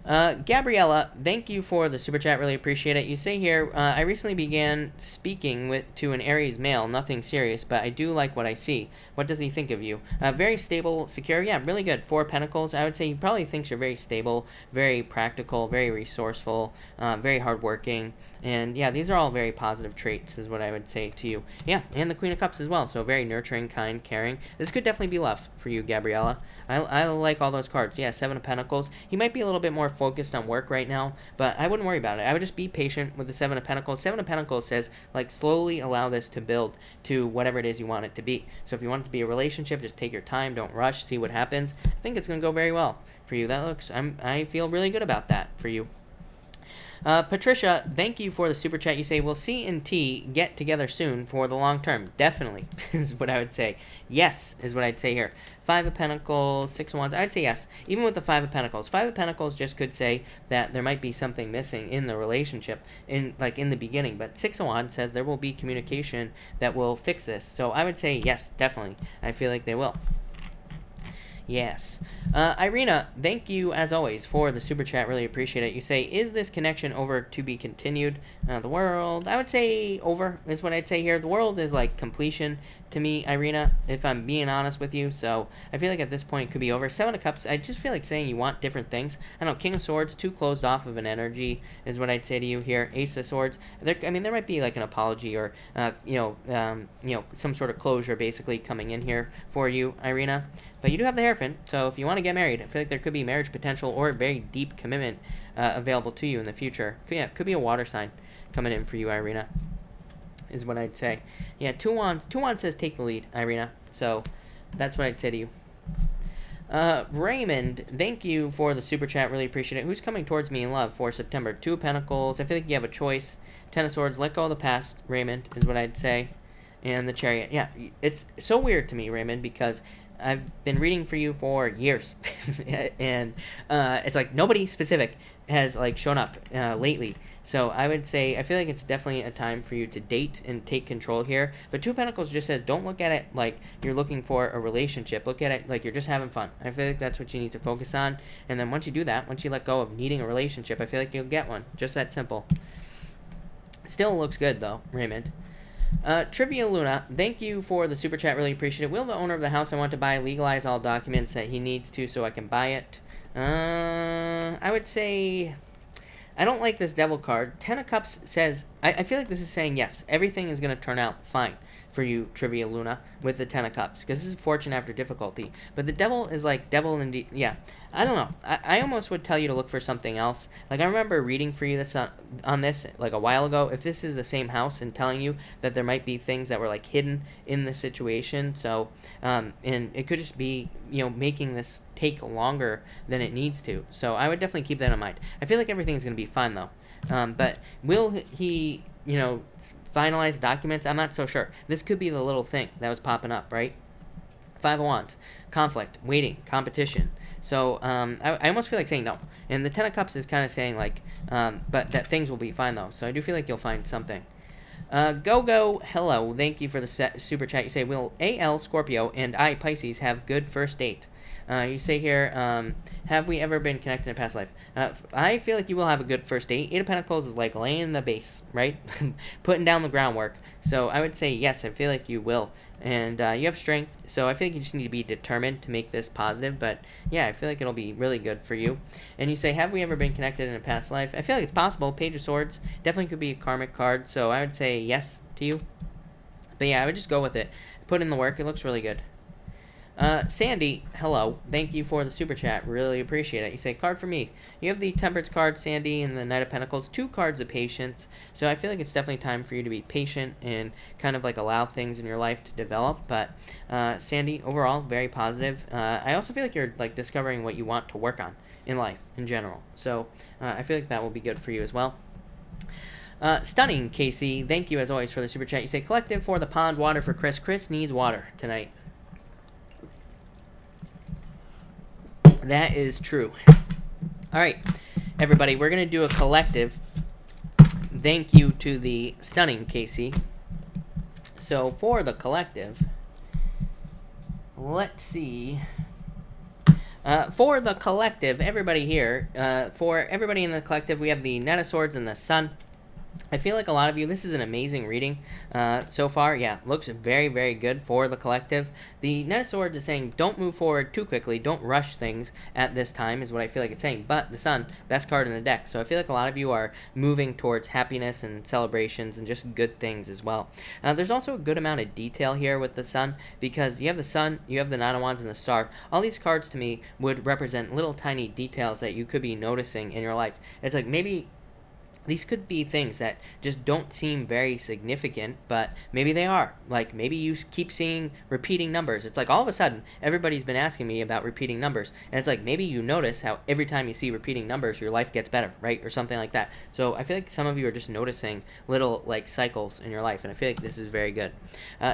Gabriella, thank you for the Super Chat. Really appreciate it. You say here, I recently began speaking to an Aries male. Nothing serious, but I do like what I see. What does he think of you? Very stable, secure. Yeah, really good. 4 Pentacles. I would say he probably thinks you're very stable, very practical, very resourceful, very hardworking. And yeah, these are all very positive traits is what I would say to you. Yeah, and the Queen of Cups as well. So very nurturing, kind, caring. This could definitely be love for you, Gabriella. I like all those cards. Yeah, 7 of Pentacles. He might be a little bit more focused on work right now, but I wouldn't worry about it. I would just be patient with the Seven of Pentacles. Seven of Pentacles says, like, slowly allow this to build to whatever it is you want it to be. So if you want it to be a relationship, just take your time, don't rush, see what happens. I think it's going to go very well for you. I feel really good about that for you. Patricia, thank you for the super chat. You say, will C and T get together soon for the long term? Definitely, is what I would say. Yes, is what I'd say here. Five of Pentacles, Six of Wands. I'd say yes, even with the Five of Pentacles. Five of Pentacles just could say that there might be something missing in the relationship, in the beginning. But Six of Wands says there will be communication that will fix this. So I would say yes, definitely. I feel like they will. Yes. Irina, thank you, as always, for the super chat. Really appreciate it. You say, is this connection over to be continued? The world, I would say over is what I'd say here. The world is like completion to me, Irina, if I'm being honest with you. So I feel like at this point it could be over. Seven of Cups, I just feel like saying you want different things. I don't know, King of Swords, too closed off of an energy is what I'd say to you here. Ace of Swords, there might be like an apology or, some sort of closure basically coming in here for you, Irina. But you do have the Hierophant, so if you want to get married, I feel like there could be marriage potential or a very deep commitment available to you in the future. Could be a water sign coming in for you, Irina, is what I'd say. Yeah, Two Wands says take the lead, Irina. So that's what I'd say to you. Raymond, thank you for the super chat. Really appreciate it. Who's coming towards me in love for September? Two of Pentacles. I feel like you have a choice. Ten of Swords. Let go of the past, Raymond, is what I'd say. And the Chariot. Yeah, it's so weird to me, Raymond, because I've been reading for you for years, and it's like nobody specific has like shown up lately. So I would say I feel like it's definitely a time for you to date and take control here. But Two of Pentacles just says don't look at it like you're looking for a relationship. Look at it like you're just having fun. I feel like that's what you need to focus on. And then once you do that, once you let go of needing a relationship, I feel like you'll get one. Just that simple. Still looks good though, Raymond. Trivia Luna, thank you for the super chat. Really appreciate it. Will the owner of the house I want to buy legalize all documents that he needs to so I can buy it? I would say I don't like this Devil card. Ten of Cups says, I feel like this is saying yes, everything is going to turn out fine for you, Trivia Luna, with the Ten of Cups, because this is fortune after difficulty. But the Devil is like devil indeed. Yeah, I don't know. I almost would tell you to look for something else. Like I remember reading for you this on this like a while ago. If this is the same house and telling you that there might be things that were like hidden in the situation, so and it could just be making this take longer than it needs to. So I would definitely keep that in mind. I feel like everything's gonna be fine though. But will he finalize documents? I'm not so sure. This could be the little thing that was popping up, right? Five of Wands, conflict, waiting, competition. So I almost feel like saying no. And the Ten of Cups is kind of saying like, but that things will be fine though. So I do feel like you'll find something. Go, hello. Thank you for the super chat. You say, will AL Scorpio and I Pisces have good first date? You say here, have we ever been connected in a past life? I feel like you will have a good first date. Eight of Pentacles is like laying the base, right? Putting down the groundwork. So I would say yes, I feel like you will. And you have strength, so I feel like you just need to be determined to make this positive. But yeah, I feel like it'll be really good for you. And you say, have we ever been connected in a past life? I feel like it's possible. Page of Swords definitely could be a karmic card, so I would say yes to you. But yeah, I would just go with it. Put in the work. It looks really good. Sandy, hello. Thank you for the super chat. Really appreciate it. You say, card for me. You have the Temperance card, Sandy, and the Knight of Pentacles. Two cards of patience. So I feel like it's definitely time for you to be patient and kind of like allow things in your life to develop. But Sandy, overall, very positive. I also feel like you're like discovering what you want to work on in life in general. So I feel like that will be good for you as well. Stunning, Casey. Thank you as always for the super chat. You say, collective for the pond, water for Chris. Chris needs water tonight. That is true. All right, everybody, we're going to do a collective. Thank you to the Stunning Casey. So for the collective, let's see. For the collective, everybody here, for everybody in the collective, we have the Knight of Swords and the Sun. I feel like a lot of you, this is an amazing reading so far. Yeah, looks very, very good for the collective. The Knight of Swords is saying don't move forward too quickly, don't rush things at this time, is what I feel like it's saying. But the Sun, best card in the deck. So I feel like a lot of you are moving towards happiness and celebrations and just good things as well. There's also a good amount of detail here with the Sun, because you have the Sun, you have the Nine of Wands, and the Star. All these cards to me would represent little tiny details that you could be noticing in your life. It's like maybe these could be things that just don't seem very significant, but maybe they are. Like, maybe you keep seeing repeating numbers. It's like all of a sudden, everybody's been asking me about repeating numbers. And it's like, maybe you notice how every time you see repeating numbers, your life gets better, right? Or something like that. So I feel like some of you are just noticing little, like, cycles in your life. And I feel like this is very good.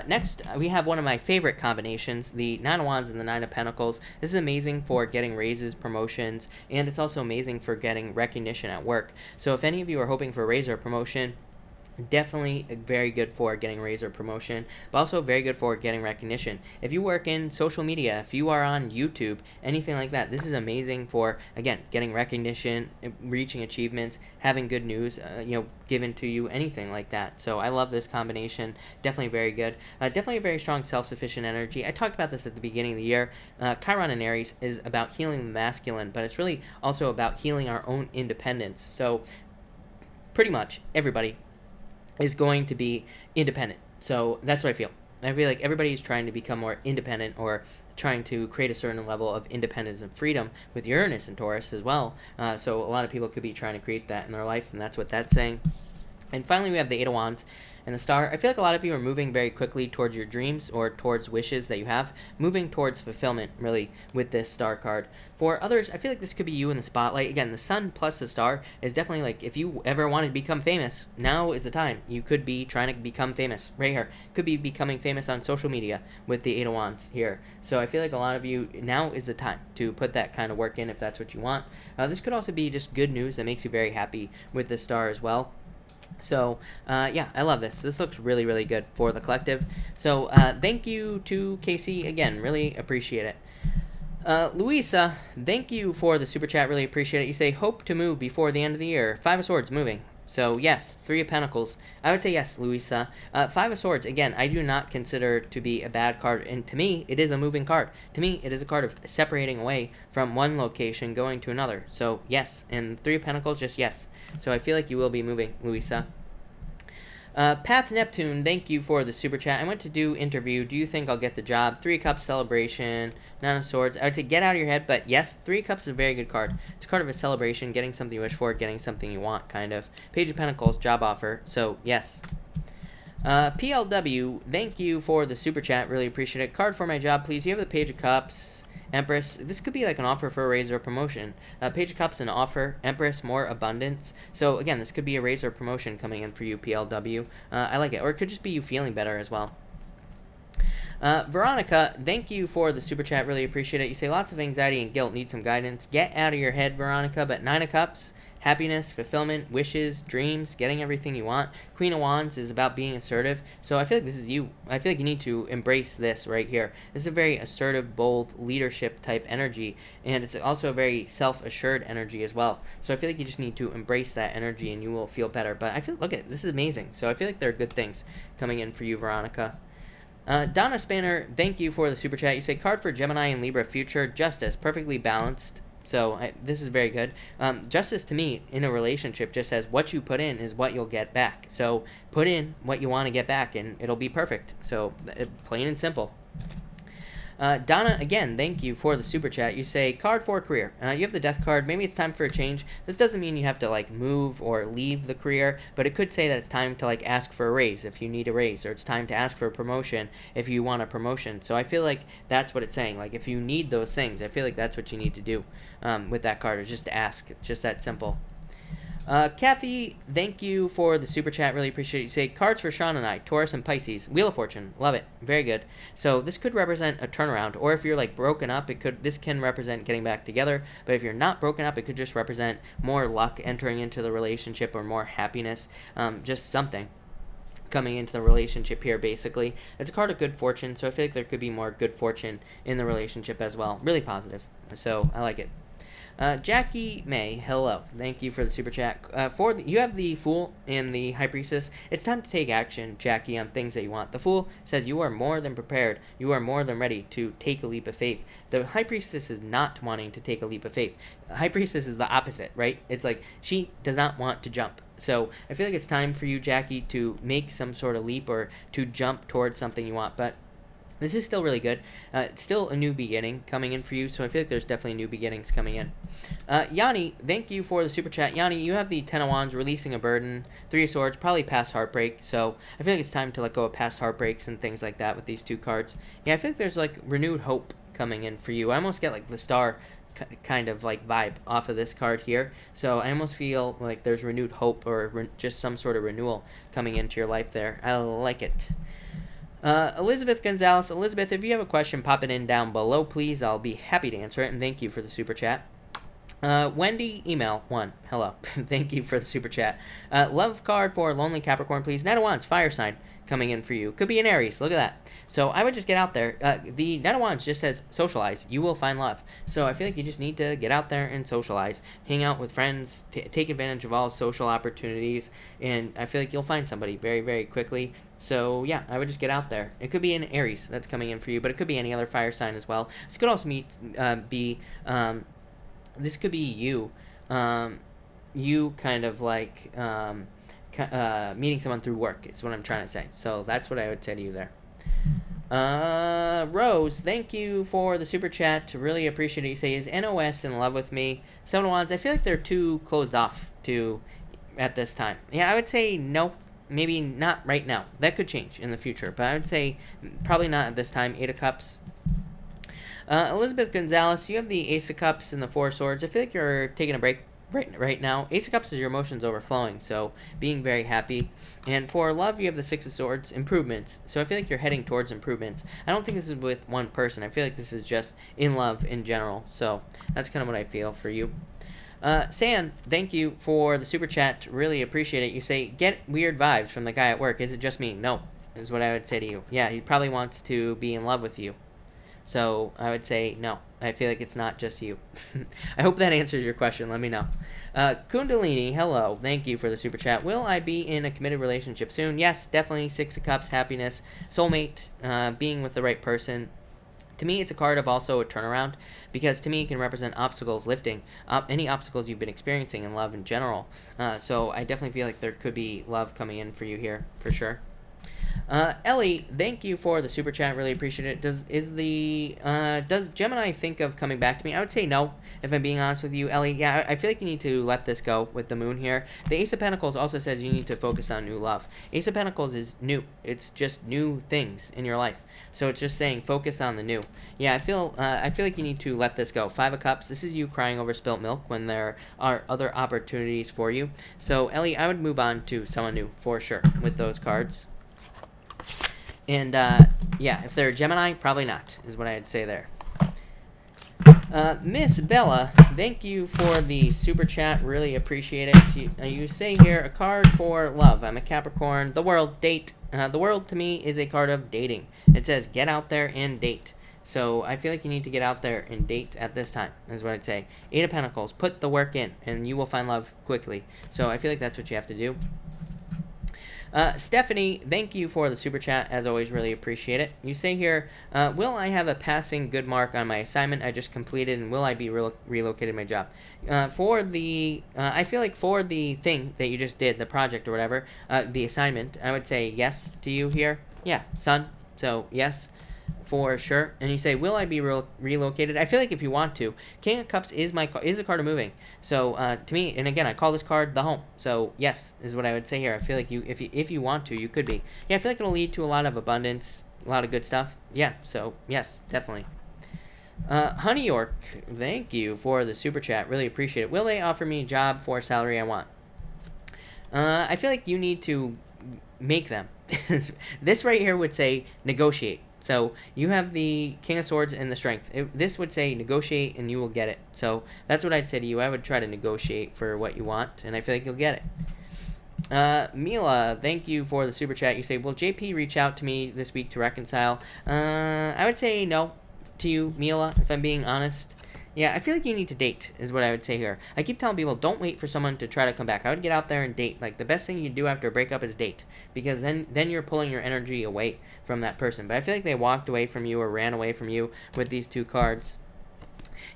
Next, we have one of my favorite combinations, the Nine of Wands and the Nine of Pentacles. This is amazing for getting raises, promotions, and it's also amazing for getting recognition at work. So if any of you are hoping for a raise or promotion, definitely very good for getting a raise or promotion, but also very good for getting recognition. If you work in social media, if you are on YouTube, anything like that, this is amazing for, again, getting recognition, reaching achievements, having good news, given to you, anything like that. So I love this combination. Definitely very good. Definitely a very strong self-sufficient energy. I talked about this at the beginning of the year. Chiron in Aries is about healing the masculine, but it's really also about healing our own independence. So pretty much everybody is going to be independent. So that's what I feel. I feel like everybody is trying to become more independent, or trying to create a certain level of independence and freedom with Uranus and Taurus as well. So a lot of people could be trying to create that in their life, and that's what that's saying. And finally, we have the Eight of Wands and the Star. I feel like a lot of you are moving very quickly towards your dreams or towards wishes that you have, moving towards fulfillment, really, with this Star card. For others, I feel like this could be you in the spotlight. Again, the Sun plus the Star is definitely like, if you ever wanted to become famous, now is the time. You could be trying to become famous right here. Could be becoming famous on social media with the Eight of Wands here. So I feel like a lot of you, now is the time to put that kind of work in if that's what you want. This could also be just good news that makes you very happy with the Star as well. So, yeah, I love this. This looks really, really good for the collective. So, thank you to Casey again. Really appreciate it. Luisa, thank you for the super chat. Really appreciate it. You say, hope to move before the end of the year. Five of Swords moving. So, yes, Three of Pentacles. I would say yes, Luisa. Five of Swords, again, I do not consider to be a bad card. And to me, it is a moving card. To me, it is a card of separating away from one location, going to another. So, yes. And Three of Pentacles, just yes. So I feel like you will be moving, Luisa. Path Neptune, thank you for the super chat. I went to do interview. Do you think I'll get the job? Three of Cups celebration, Nine of Swords. I would say get out of your head, but yes, Three of Cups is a very good card. It's a card of a celebration, getting something you wish for, getting something you want, kind of. Page of Pentacles, job offer. So, yes. PLW, thank you for the super chat. Really appreciate it. Card for my job, please. You have the Page of Cups. Empress, this could be like an offer for a raise or a promotion. Page of Cups, an offer. Empress, more abundance. So again, this could be a raise or promotion coming in for you, PLW. I like it. Or it could just be you feeling better as well. Veronica, thank you for the super chat. Really appreciate it. You say lots of anxiety and guilt, need some guidance. Get out of your head, Veronica. But Nine of Cups, happiness, fulfillment, wishes, dreams, getting everything you want. Queen of Wands is about being assertive. So I feel like this is you. I feel like you need to embrace this right here. This is a very assertive, bold, leadership type energy. And it's also a very self-assured energy as well. So I feel like you just need to embrace that energy and you will feel better. But I feel, look at this is amazing. So I feel like there are good things coming in for you, Veronica. Donna Spanner, thank you for the super chat. You say card for Gemini and Libra future, justice, perfectly balanced. So this is very good. Justice to me in a relationship just says what you put in is what you'll get back. So put in what you want to get back and it'll be perfect. So plain and simple. Donna, again, thank you for the super chat. You say, card for career. You have the death card. Maybe it's time for a change. This doesn't mean you have to, like, move or leave the career, but it could say that it's time to, like, ask for a raise if you need a raise, or it's time to ask for a promotion if you want a promotion. So I feel like that's what it's saying. Like, if you need those things, I feel like that's what you need to do with that card, is just to ask. It's just that simple. Kathy, thank you for the super chat. Really appreciate it. You say cards for Sean and I, Taurus and Pisces. Wheel of Fortune, love it, very good. So this could represent a turnaround, or if you're like broken up, this can represent getting back together. But if you're not broken up, it could just represent more luck entering into the relationship or more happiness, just something coming into the relationship here. Basically, it's a card of good fortune, so I feel like there could be more good fortune in the relationship as well. Really positive, so I like it. Jackie May, hello. Thank you for the super chat. You have the Fool and the High Priestess. It's time to take action, Jackie, on things that you want. The Fool says you are more than prepared. You are more than ready to take a leap of faith. The High Priestess is not wanting to take a leap of faith. High Priestess is the opposite, right? It's like she does not want to jump. So I feel like it's time for you, Jackie, to make some sort of leap or to jump towards something you want. But this is still really good. It's still a new beginning coming in for you, so I feel like there's definitely new beginnings coming in. Yanni, thank you for the super chat. Yanni, you have the Ten of Wands, releasing a burden, Three of Swords, probably past heartbreak, so I feel like it's time to let go of past heartbreaks and things like that with these two cards. Yeah, I feel like there's like renewed hope coming in for you. I almost get like the Star kind of like vibe off of this card here, so I almost feel like there's renewed hope or just some sort of renewal coming into your life there. I like it. Elizabeth Gonzalez. Elizabeth, if you have a question, pop it in down below, please. I'll be happy to answer it, and thank you for the super chat. Wendy, email 1. Hello. Thank you for the super chat. Love card for Lonely Capricorn, please. Knight of Wands, fire sign coming in for you. Could be an Aries. Look at that. So I would just get out there. The Knight of Wands just says socialize. You will find love. So I feel like you just need to get out there and socialize. Hang out with friends. Take advantage of all social opportunities. And I feel like you'll find somebody very, very quickly. So yeah, I would just get out there. It could be an Aries that's coming in for you, but it could be any other fire sign as well. This could also this could be you. You kind of like meeting someone through work is what I'm trying to say. So that's what I would say to you there. Rose, thank you for the super chat. Really appreciate it. You say, is NOS in love with me? Seven of Wands, I feel like they're too closed off at this time. Yeah, I would say no. Maybe not right now. That could change in the future, but I would say probably not at this time. 8 of Cups. Elizabeth Gonzalez, you have the Ace of Cups and the Four of Swords. I feel like you're taking a break right now. Ace of Cups is your emotions overflowing, so being very happy. And for love, you have the Six of Swords, improvements. So I feel like you're heading towards improvements. I don't think this is with one person. I feel like this is just in love in general. So that's kind of what I feel for you. San, thank you for the super chat. Really appreciate it. You say, get weird vibes from the guy at work. Is it just me? No, is what I would say to you. Yeah, he probably wants to be in love with you. So I would say no. I feel like it's not just you. I hope that answers your question. Let me know. Kundalini, hello. Thank you for the super chat. Will I be in a committed relationship soon? Yes, definitely. Six of Cups, happiness, soulmate, being with the right person. To me, it's a card of also a turnaround, because to me, it can represent obstacles lifting, any obstacles you've been experiencing in love in general. So I definitely feel like there could be love coming in for you here, for sure. Ellie, thank you for the super chat. Really appreciate it. Does Gemini think of coming back to me? I would say no, if I'm being honest with you, Ellie. Yeah, I feel like you need to let this go with the moon here. The Ace of Pentacles also says you need to focus on new love. Ace of Pentacles is new. It's just new things in your life. So it's just saying focus on the new. Yeah, I feel like you need to let this go. Five of Cups. This is you crying over spilt milk when there are other opportunities for you. So Ellie, I would move on to someone new for sure with those cards. And, yeah, if they're a Gemini, probably not, is what I'd say there. Miss Bella, thank you for the super chat. Really appreciate it. You say here, a card for love. I'm a Capricorn. The World, date. The World, to me, is a card of dating. It says, get out there and date. So I feel like you need to get out there and date at this time, is what I'd say. Eight of Pentacles, put the work in, and you will find love quickly. So I feel like that's what you have to do. Stephanie, thank you for the super chat. As always, really appreciate it. You say here, will I have a passing good mark on my assignment I just completed, and will I be relocated my job? I feel like for the thing that you just did, the project or whatever, the assignment, I would say yes to you here. Yeah, son. So, yes. For sure. And you say, will I be relocated? I feel like if you want to. King of Cups is a card of moving. So to me, and again, I call this card the home. So yes, is what I would say here. I feel like if you want to, you could be. Yeah, I feel like it'll lead to a lot of abundance, a lot of good stuff. Yeah, so yes, definitely. Honey York, thank you for the super chat. Really appreciate it. Will they offer me a job for a salary I want? I feel like you need to make them. This right here would say negotiate. So you have the King of Swords and the Strength. This would say negotiate and you will get it. So that's what I'd say to you. I would try to negotiate for what you want, and I feel like you'll get it. Mila, thank you for the super chat. You say, will JP reach out to me this week to reconcile? I would say no to you, Mila, if I'm being honest. Yeah, I feel like you need to date, is what I would say here. I keep telling people, don't wait for someone to try to come back. I would get out there and date. Like, the best thing you do after a breakup is date, because then you're pulling your energy away from that person. But I feel like they walked away from you or ran away from you with these two cards.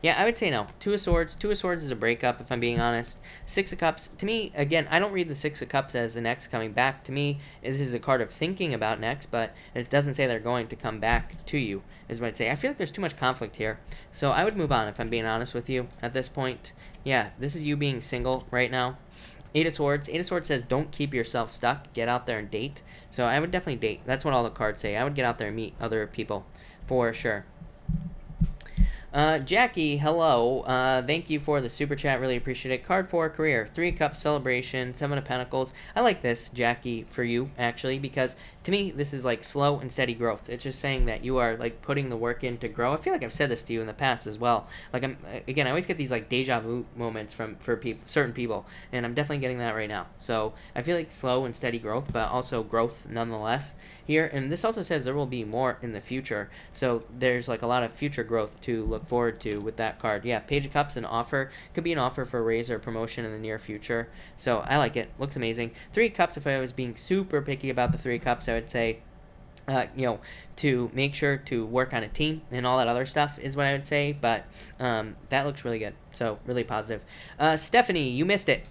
Yeah, I would say no. Two of Swords. Two of Swords is a breakup, if I'm being honest. Six of Cups. To me, again, I don't read the Six of Cups as an ex coming back. To me, this is a card of thinking about an ex, but it doesn't say they're going to come back to you, is what I'd say. I feel like there's too much conflict here. So I would move on, if I'm being honest with you, at this point. Yeah, this is you being single right now. Eight of Swords. Eight of Swords says don't keep yourself stuck. Get out there and date. So I would definitely date. That's what all the cards say. I would get out there and meet other people, for sure. Jackie, hello. Thank you for the super chat. Really appreciate it. Card 4, career. 3 of Cups, celebration. 7 of Pentacles. I like this, Jackie, for you, actually, because to me, this is like slow and steady growth. It's just saying that you are like putting the work in to grow. I feel like I've said this to you in the past as well. Like, I always get these like deja vu moments for certain people, and I'm definitely getting that right now. So I feel like slow and steady growth, but also growth nonetheless here. And this also says there will be more in the future. So there's like a lot of future growth to look forward to with that card. Yeah, Page of Cups, an offer. Could be an offer for a raise or promotion in the near future. So I like it. Looks amazing. 3 Cups, if I was being super picky about the 3 Cups, I would say, to make sure to work on a team and all that other stuff is what I would say. But that looks really good. So really positive. Stephanie, you missed it.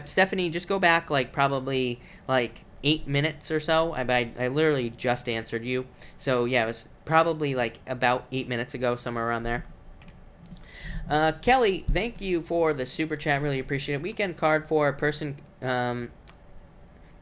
Stephanie, just go back like probably like 8 minutes or so. I literally just answered you. So yeah, it was probably like about 8 minutes ago, somewhere around there. Kelly, thank you for the super chat. Really appreciate it. Weekend card for a person.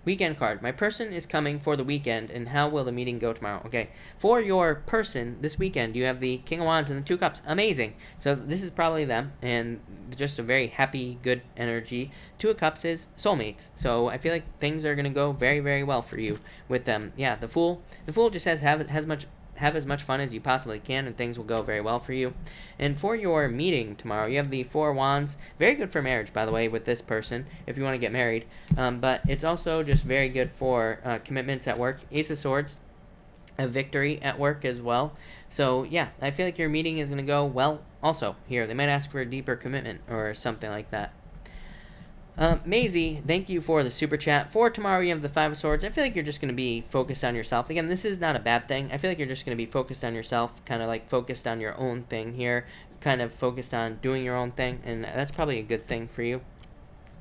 Weekend card. My person is coming for the weekend, and how will the meeting go tomorrow? Okay. For your person this weekend, you have the King of Wands and the 2 Cups. Amazing. So this is probably them, and just a very happy, good energy. 2 of Cups is soulmates. So I feel like things are going to go very, very well for you with them. Yeah, the Fool. The Fool just says have as much fun as you possibly can, and things will go very well for you. And for your meeting tomorrow, you have the 4 Wands. Very good for marriage, by the way, with this person, if you want to get married. But it's also just very good for commitments at work. Ace of Swords, a victory at work as well. So, yeah, I feel like your meeting is going to go well also here. They might ask for a deeper commitment or something like that. Maisie, thank you for the super chat. For tomorrow, you have the 5 of Swords. I feel like you're just going to be focused on yourself. Again, this is not a bad thing. I feel like you're just going to be focused on yourself, kind of like focused on your own thing here, kind of focused on doing your own thing, and that's probably a good thing for you.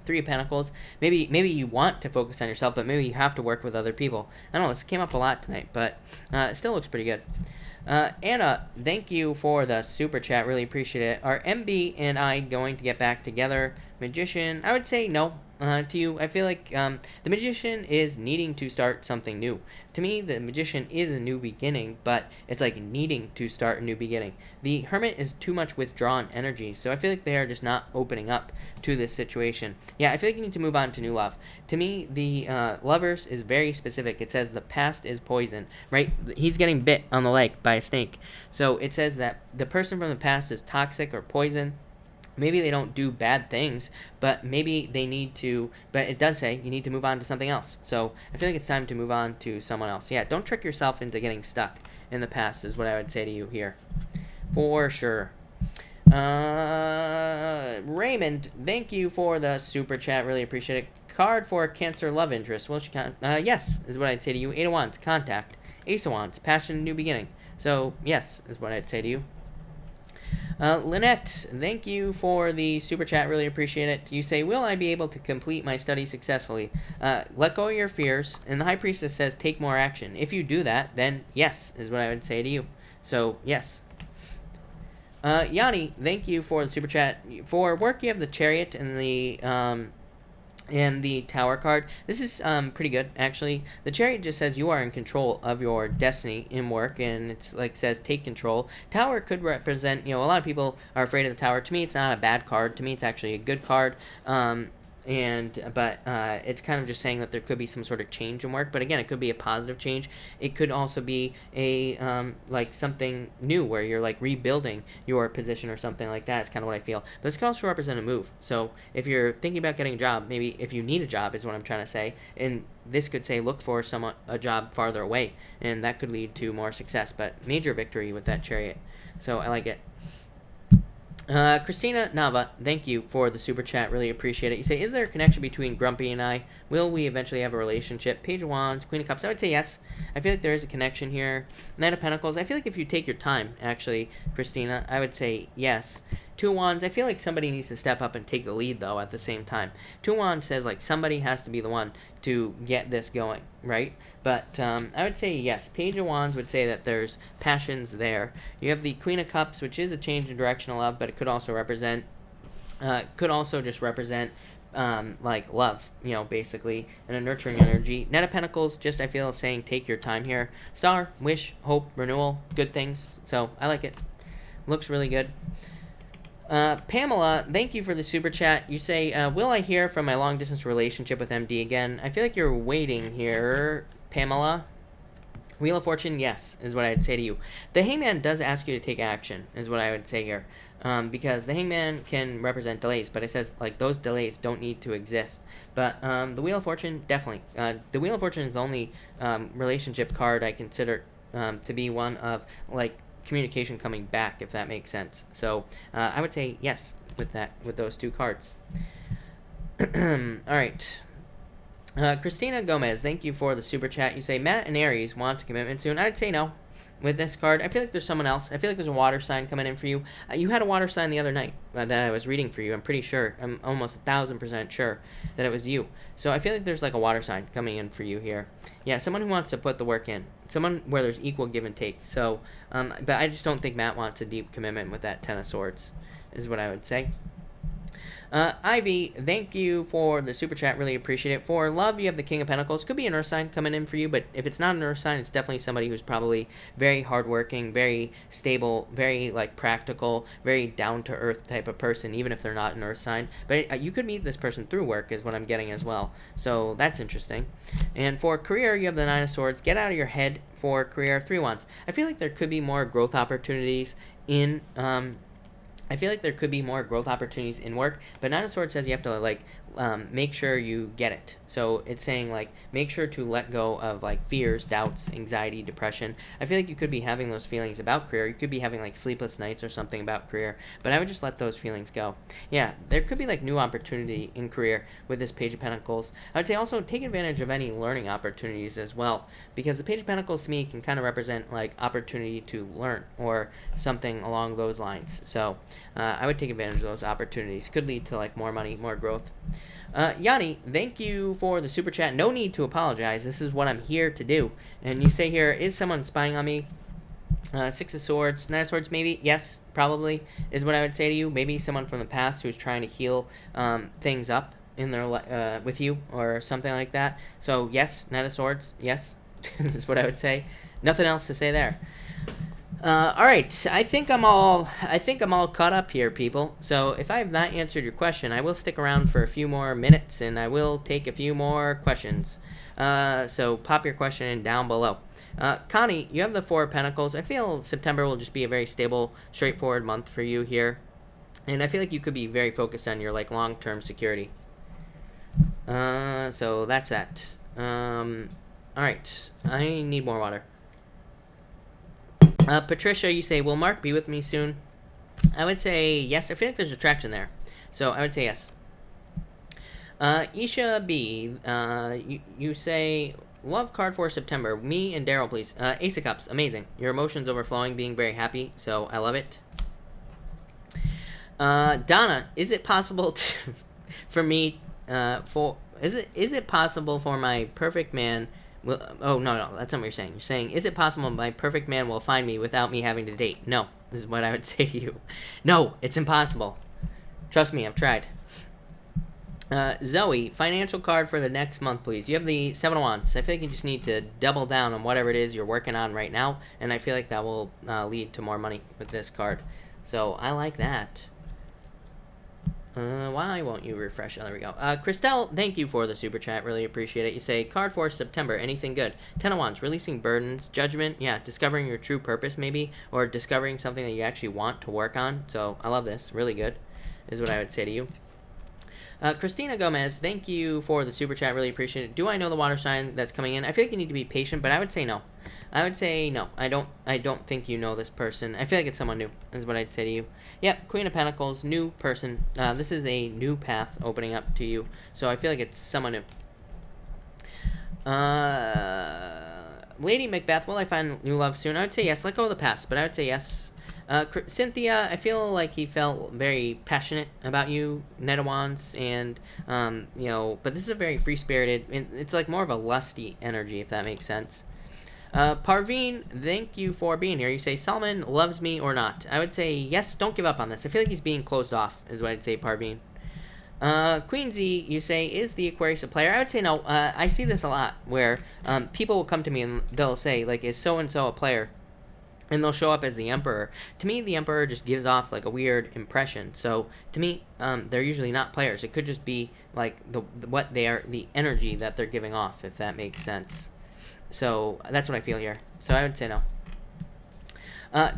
3 of Pentacles. Maybe you want to focus on yourself, but maybe you have to work with other people. I don't know, this came up a lot tonight, but it still looks pretty good. Anna, thank you for the super chat. Really appreciate it. Are MB and I going to get back together? Magician, I would say no to you. I feel like the Magician is needing to start something new. To me, the Magician is a new beginning, but it's like needing to start a new beginning. The Hermit is too much withdrawn energy, so I feel like they are just not opening up to this situation. Yeah, I feel like you need to move on to new love. To me, the Lovers is very specific. It says the past is poison, right? He's getting bit on the leg by a snake. So it says that the person from the past is toxic or poison. Maybe they don't do bad things, but maybe they need to, but it does say you need to move on to something else. So I feel like it's time to move on to someone else. Yeah, don't trick yourself into getting stuck in the past is what I would say to you here. For sure. Raymond, thank you for the super chat. Really appreciate it. Card for Cancer love interest. Well, she can't. Yes, is what I'd say to you. 8 of Wands, contact. Ace of Wands, passion, new beginning. So, yes, is what I'd say to you. Lynette, thank you for the super chat. Really appreciate it. You say, will I be able to complete my study successfully? Let go of your fears. And the High Priestess says, take more action. If you do that, then yes, is what I would say to you. So, yes. Yanni, thank you for the super chat. For work, you have the Chariot and the Tower card. This is pretty good, actually. The Chariot just says you are in control of your destiny in work, and it's like says take control. Tower could represent, a lot of people are afraid of the Tower. To me, it's not a bad card. To me, it's actually a good card. But it's kind of just saying that there could be some sort of change in work. But again, it could be a positive change. It could also be a like something new where you're like rebuilding your position or something like that. It's kind of what I feel. But this could also represent a move. So if you're thinking about getting a job, maybe if you need a job is what I'm trying to say. And this could say look for a job farther away, and that could lead to more success. But major victory with that Chariot. So I like it. Christina Nava, thank you for the super chat. Really appreciate it. You say, is there a connection between Grumpy and I? Will we eventually have a relationship? Page of Wands, Queen of Cups. I would say yes. I feel like there is a connection here. Knight of Pentacles. I feel like if you take your time, actually, Christina, I would say yes. Two of Wands. I feel like somebody needs to step up and take the lead, though, at the same time. Two of Wands says, like, somebody has to be the one to get this going, right? But I would say yes. Page of Wands would say that there's passions there. You have the Queen of Cups, which is a change in direction of love, but it could also represent, just represent like love, basically, and a nurturing energy. Knight of Pentacles, just I feel saying take your time here. Star, wish, hope, renewal, good things. So I like it. Looks really good. Pamela, thank you for the super chat. You say, will I hear from my long distance relationship with MD again? I feel like you're waiting here, Pamela. Wheel of Fortune, yes, is what I'd say to you. The Hangman does ask you to take action, is what I would say here. Because the Hangman can represent delays, but it says, like, those delays don't need to exist. But the Wheel of Fortune, definitely. The Wheel of Fortune is the only relationship card I consider to be one of, like, communication coming back, if that makes sense. So I would say yes with those two cards. All right. Christina Gomez, thank you for the super chat. You say Matt and Aries want a commitment soon. I'd say no with this card. I feel like there's someone else. I feel like there's a water sign coming in for you. You had a water sign the other night that I was reading for you. I'm pretty sure. I'm almost 1,000% sure that it was you. So I feel like there's like a water sign coming in for you here. Yeah, someone who wants to put the work in. Someone where there's equal give and take. So, but I just don't think Matt wants a deep commitment with that Ten of Swords, is what I would say. Ivy, thank you for the super chat. Really appreciate it. For love, you have the King of Pentacles. Could be an Earth sign coming in for you, but if it's not an Earth sign, it's definitely somebody who's probably very hardworking, very stable, very like practical, very down-to-earth type of person, even if they're not an Earth sign. But you could meet this person through work, is what I'm getting as well. So that's interesting. And for career, you have the Nine of Swords. Get out of your head for career. Three Wands. I feel like there could be more growth opportunities in work, but Nine of Swords says you have to like make sure you get it. So it's saying like make sure to let go of like fears, doubts, anxiety, depression. I feel like you could be having those feelings about career. You could be having like sleepless nights or something about career, but I would just let those feelings go. Yeah, there could be like new opportunity in career with this Page of Pentacles. I would say also take advantage of any learning opportunities as well, because the Page of Pentacles to me can kind of represent like opportunity to learn or something along those lines. So I would take advantage of those opportunities. Could lead to like more money, more growth. Yanni, thank you for the super chat. No need to apologize. This is what I'm here to do. And you say here, is someone spying on me? Six of Swords, Nine of Swords, maybe. Yes, probably is what I would say to you. Maybe someone from the past who's trying to heal things up in their with you or something like that. So yes, Nine of Swords, yes, is what I would say. Nothing else to say there. All right, I think I'm all caught up here, people. So if I have not answered your question, I will stick around for a few more minutes, and I will take a few more questions. So pop your question in down below. Connie, you have the Four of Pentacles. I feel September will just be a very stable, straightforward month for you here, and I feel like you could be very focused on your like long-term security. So that's that. All right, I need more water. Patricia, you say, will Mark be with me soon? I would say yes. I feel like there's attraction there. So I would say yes. Isha B, you say, love card for September. Me and Daryl, please. Ace of Cups, amazing. Your emotions overflowing, being very happy. So I love it. Donna, is it possible to, for me, is it possible for my perfect man... Well, oh, no, that's not what you're saying. You're saying, is it possible my perfect man will find me without me having to date? No, this is what I would say to you. No, it's impossible. Trust me, I've tried. Zoe, financial card for the next month, please. You have the Seven of Wands. I feel like you just need to double down on whatever it is you're working on right now, and I feel like that will lead to more money with this card. So I like that. Why won't you refresh? Oh, there we go. Christelle, thank you for the super chat. Really appreciate it. You say, card for September, anything good? Ten of Wands, releasing burdens, judgment, yeah, discovering your true purpose maybe, or discovering something that you actually want to work on. So I love this. Really good is what I would say to you. Christina Gomez, thank you for the super chat. Really appreciate it. Do I know the water sign that's coming in? I feel like you need to be patient, but I would say no. I would say no. I don't think you know this person. I feel like it's someone new, is what I'd say to you. Yep, Queen of Pentacles, new person. This is a new path opening up to you. So I feel like it's someone new. Lady Macbeth, will I find new love soon? I would say yes. Let go of the past, but I would say yes. Cynthia, I feel like he felt very passionate about you, Knight of Wands, and, but this is a very free-spirited, it's like more of a lusty energy, if that makes sense. Parveen, thank you for being here. You say, Solomon loves me or not? I would say, yes, don't give up on this. I feel like he's being closed off, is what I'd say, Parveen. Queensy, you say, is the Aquarius a player? I would say no. I see this a lot, where people will come to me and they'll say, like, is so-and-so a player? And they'll show up as the Emperor. To me, the Emperor just gives off, like, a weird impression. So, to me, they're usually not players. It could just be, like, the energy that they're giving off, if that makes sense. So, that's what I feel here. So, I would say no.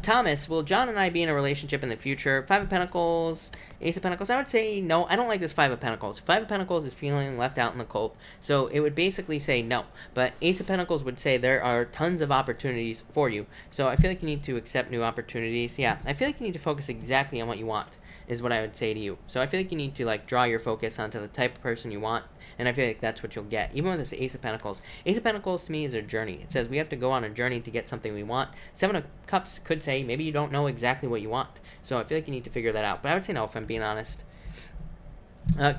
Thomas, will John and I be in a relationship in the future? Five of Pentacles, Ace of Pentacles. I would say no. I don't like this Five of Pentacles. Five of Pentacles is feeling left out in the cold. So it would basically say no. But Ace of Pentacles would say there are tons of opportunities for you. So I feel like you need to accept new opportunities. Yeah, I feel like you need to focus exactly on what you want, is what I would say to you. So I feel like you need to, like, draw your focus onto the type of person you want, and I feel like that's what you'll get. Even with this Ace of Pentacles. Ace of Pentacles, to me, is a journey. It says we have to go on a journey to get something we want. Seven of Cups could say maybe you don't know exactly what you want. So I feel like you need to figure that out. But I would say no, if I'm being honest.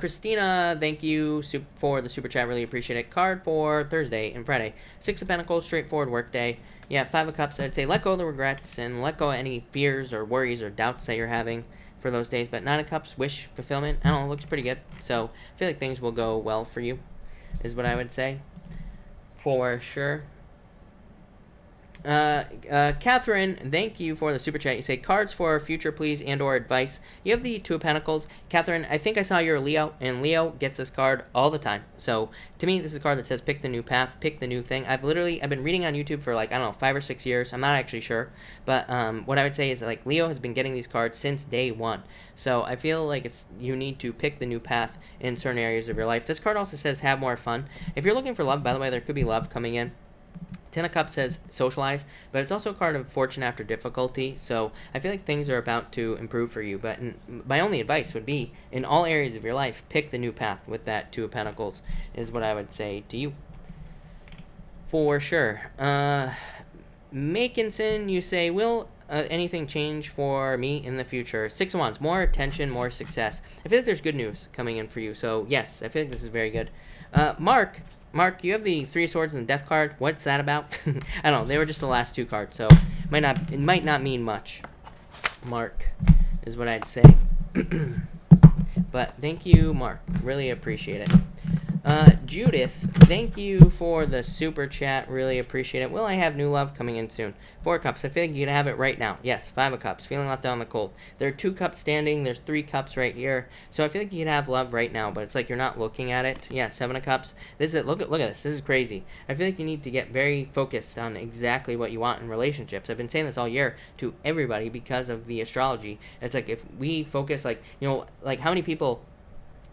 Christina, thank you for the super chat. Really appreciate it. Card for Thursday and Friday. Six of Pentacles, straightforward work day. Yeah, Five of Cups, I'd say let go of the regrets and let go of any fears or worries or doubts that you're having for those days. But Nine of Cups, wish fulfillment, I don't know, looks pretty good. So I feel like things will go well for you, is what I would say, for sure. Catherine, thank you for the super chat. You say cards for future, please, and or advice. You have the Two of Pentacles. Catherine, I think I saw you're a Leo, and Leo gets this card all the time. So to me, this is a card that says pick the new path, pick the new thing. I've been reading on YouTube for, like, I don't know, 5 or 6 years. I'm not actually sure, but what I would say is, like, Leo has been getting these cards since day one. So I feel like you need to pick the new path in certain areas of your life. This card also says have more fun. If you're looking for love, by the way, there could be love coming in. Ten of Cups says socialize, but it's also a card of fortune after difficulty, so I feel like things are about to improve for you. But my only advice would be, in all areas of your life, pick the new path with that Two of Pentacles, is what I would say to you. For sure. Makinson, you say, will anything change for me in the future? Six of Wands, more attention, more success. I feel like there's good news coming in for you, so yes, I feel like this is very good. Mark, you have the Three of Swords and the Death card. What's that about? I don't know. They were just the last two cards, so it might not mean much. Mark, is what I'd say. But thank you, Mark. Really appreciate it. Judith, thank you for the super chat. Really appreciate it. Will I have new love coming in soon? Four of Cups. I feel like you can have it right now. Yes, Five of Cups. Feeling left out in the cold. There are 2 cups standing. There's 3 cups right here. So I feel like you can have love right now, but it's like you're not looking at it. Yeah, Seven of Cups. This is it. Look at this. This is crazy. I feel like you need to get very focused on exactly what you want in relationships. I've been saying this all year to everybody because of the astrology. It's like if we focus, like how many people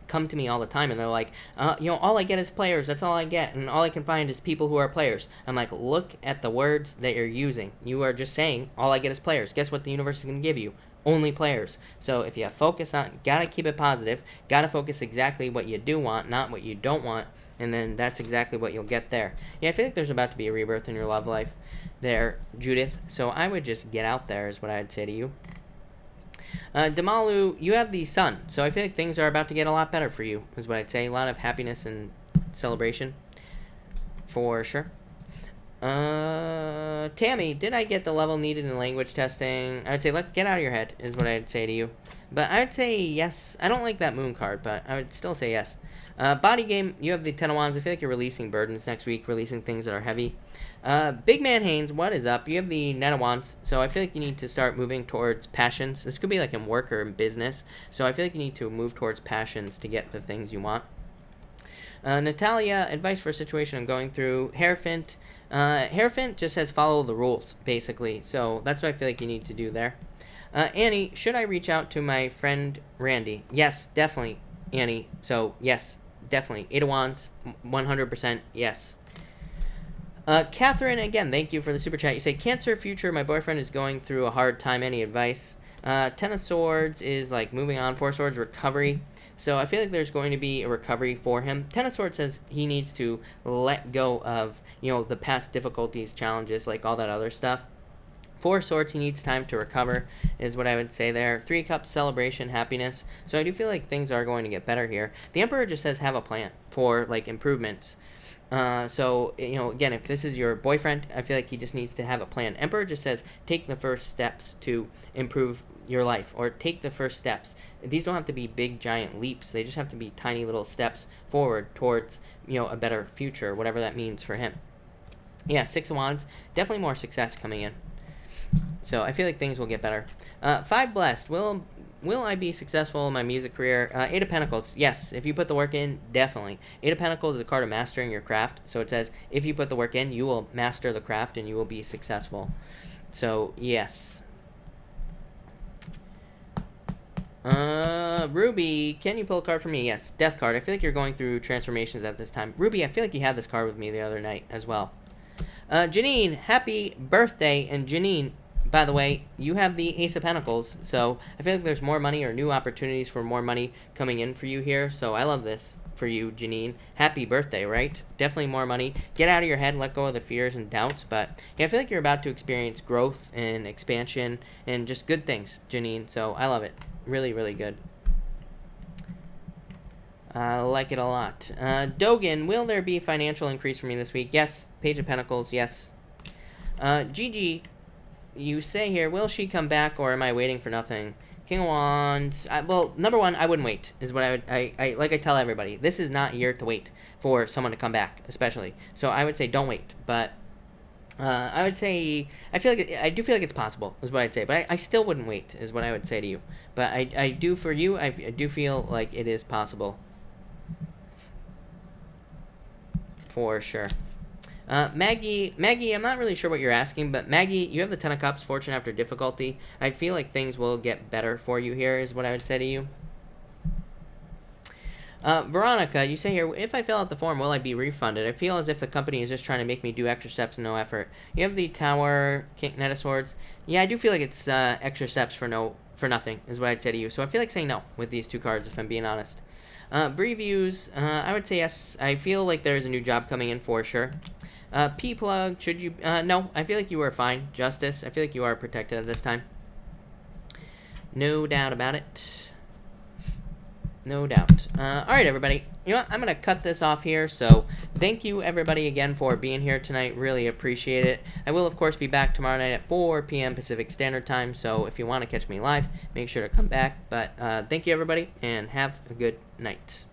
come to me all the time and they're like, all I get is players, that's all I get, and all I can find is people who are players. I'm like, look at the words that you're using. You are just saying, all I get is players. Guess what the universe is going to give you? Only players. So if you focus on, gotta keep it positive, gotta focus exactly what you do want, not what you don't want, and then that's exactly what you'll get there. Yeah, I feel like there's about to be a rebirth in your love life there, Judith, so I would just get out there is what I'd say to you. Damalu, you have the Sun, so I feel like things are about to get a lot better for you, is what I'd say. A lot of happiness and celebration, for sure. Tammy, did I get the level needed in language testing? I would say, get out of your head, is what I'd say to you. But I would say yes. I don't like that Moon card, but I would still say yes. Body game, you have the Ten of Wands. I feel like you're releasing burdens next week, releasing things that are heavy. Big Man Haynes, what is up? You have the Knight of Wands, so I feel like you need to start moving towards passions. This could be like in work or in business, so I feel like you need to move towards passions to get the things you want. Natalia, advice for a situation I'm going through. Hierophant. Hierophant just says follow the rules, basically, so that's what I feel like you need to do there. Annie, should I reach out to my friend Randy? Yes, definitely. Annie. So, yes, definitely. 8 of Wands, 100% yes. Catherine, again, thank you for the super chat. You say, Cancer future, my boyfriend is going through a hard time. Any advice? Ten of Swords is like moving on. Four of Swords, recovery. So I feel like there's going to be a recovery for him. Ten of Swords says he needs to let go of, the past difficulties, challenges, like all that other stuff. Four of Swords, he needs time to recover, is what I would say there. Three of Cups, celebration, happiness. So I do feel like things are going to get better here. The Emperor just says have a plan for, like, improvements. So, again, if this is your boyfriend, I feel like he just needs to have a plan. Emperor just says take the first steps to improve your life, or take the first steps. These don't have to be big, giant leaps. They just have to be tiny little steps forward towards, a better future, whatever that means for him. Yeah, Six of Wands, definitely more success coming in. So I feel like things will get better. Five Blessed. Will I be successful in my music career? Eight of Pentacles. Yes, if you put the work in, definitely. Eight of Pentacles is a card of mastering your craft. So it says if you put the work in, you will master the craft and you will be successful. So, yes. Ruby, can you pull a card for me? Yes, Death card. I feel like you're going through transformations at this time. Ruby, I feel like you had this card with me the other night as well. Janine, happy birthday. And Janine, by the way, you have the Ace of Pentacles, so I feel like there's more money or new opportunities for more money coming in for you here, so I love this for you, Janine. Happy birthday, right? Definitely more money. Get out of your head, let go of the fears and doubts, but yeah, I feel like you're about to experience growth and expansion and just good things, Janine, so I love it. Really, really good. I like it a lot. Dogan, will there be financial increase for me this week? Yes. Page of Pentacles, yes. Gigi, you say here, will she come back or am I waiting for nothing? King of Wands. Well, number one, I wouldn't wait, is what like I tell everybody. This is not a year to wait for someone to come back, especially. So I would say don't wait. But I would say, I do feel like it's possible, is what I'd say. But I still wouldn't wait, is what I would say to you. But I do for you, I do feel like it is possible. For sure. Maggie, I'm not really sure what you're asking, but Maggie, you have the Ten of Cups, fortune after difficulty. I feel like things will get better for you here, is what I would say to you. Veronica, you say here, if I fill out the form, will I be refunded? I feel as if the company is just trying to make me do extra steps and no effort. You have the Tower, Knight of Swords. Yeah, I do feel like it's extra steps for nothing, is what I'd say to you. So I feel like saying no with these two cards, if I'm being honest. Previews, I would say yes. I feel like there's a new job coming in for sure. P-Plug, should you... no, I feel like you are fine. Justice, I feel like you are protected at this time. No doubt about it. No doubt. Alright, everybody. You know what? I'm going to cut this off here. So, thank you, everybody, again, for being here tonight. Really appreciate it. I will, of course, be back tomorrow night at 4 p.m. Pacific Standard Time. So, if you want to catch me live, make sure to come back. But, thank you, everybody, and have a good night.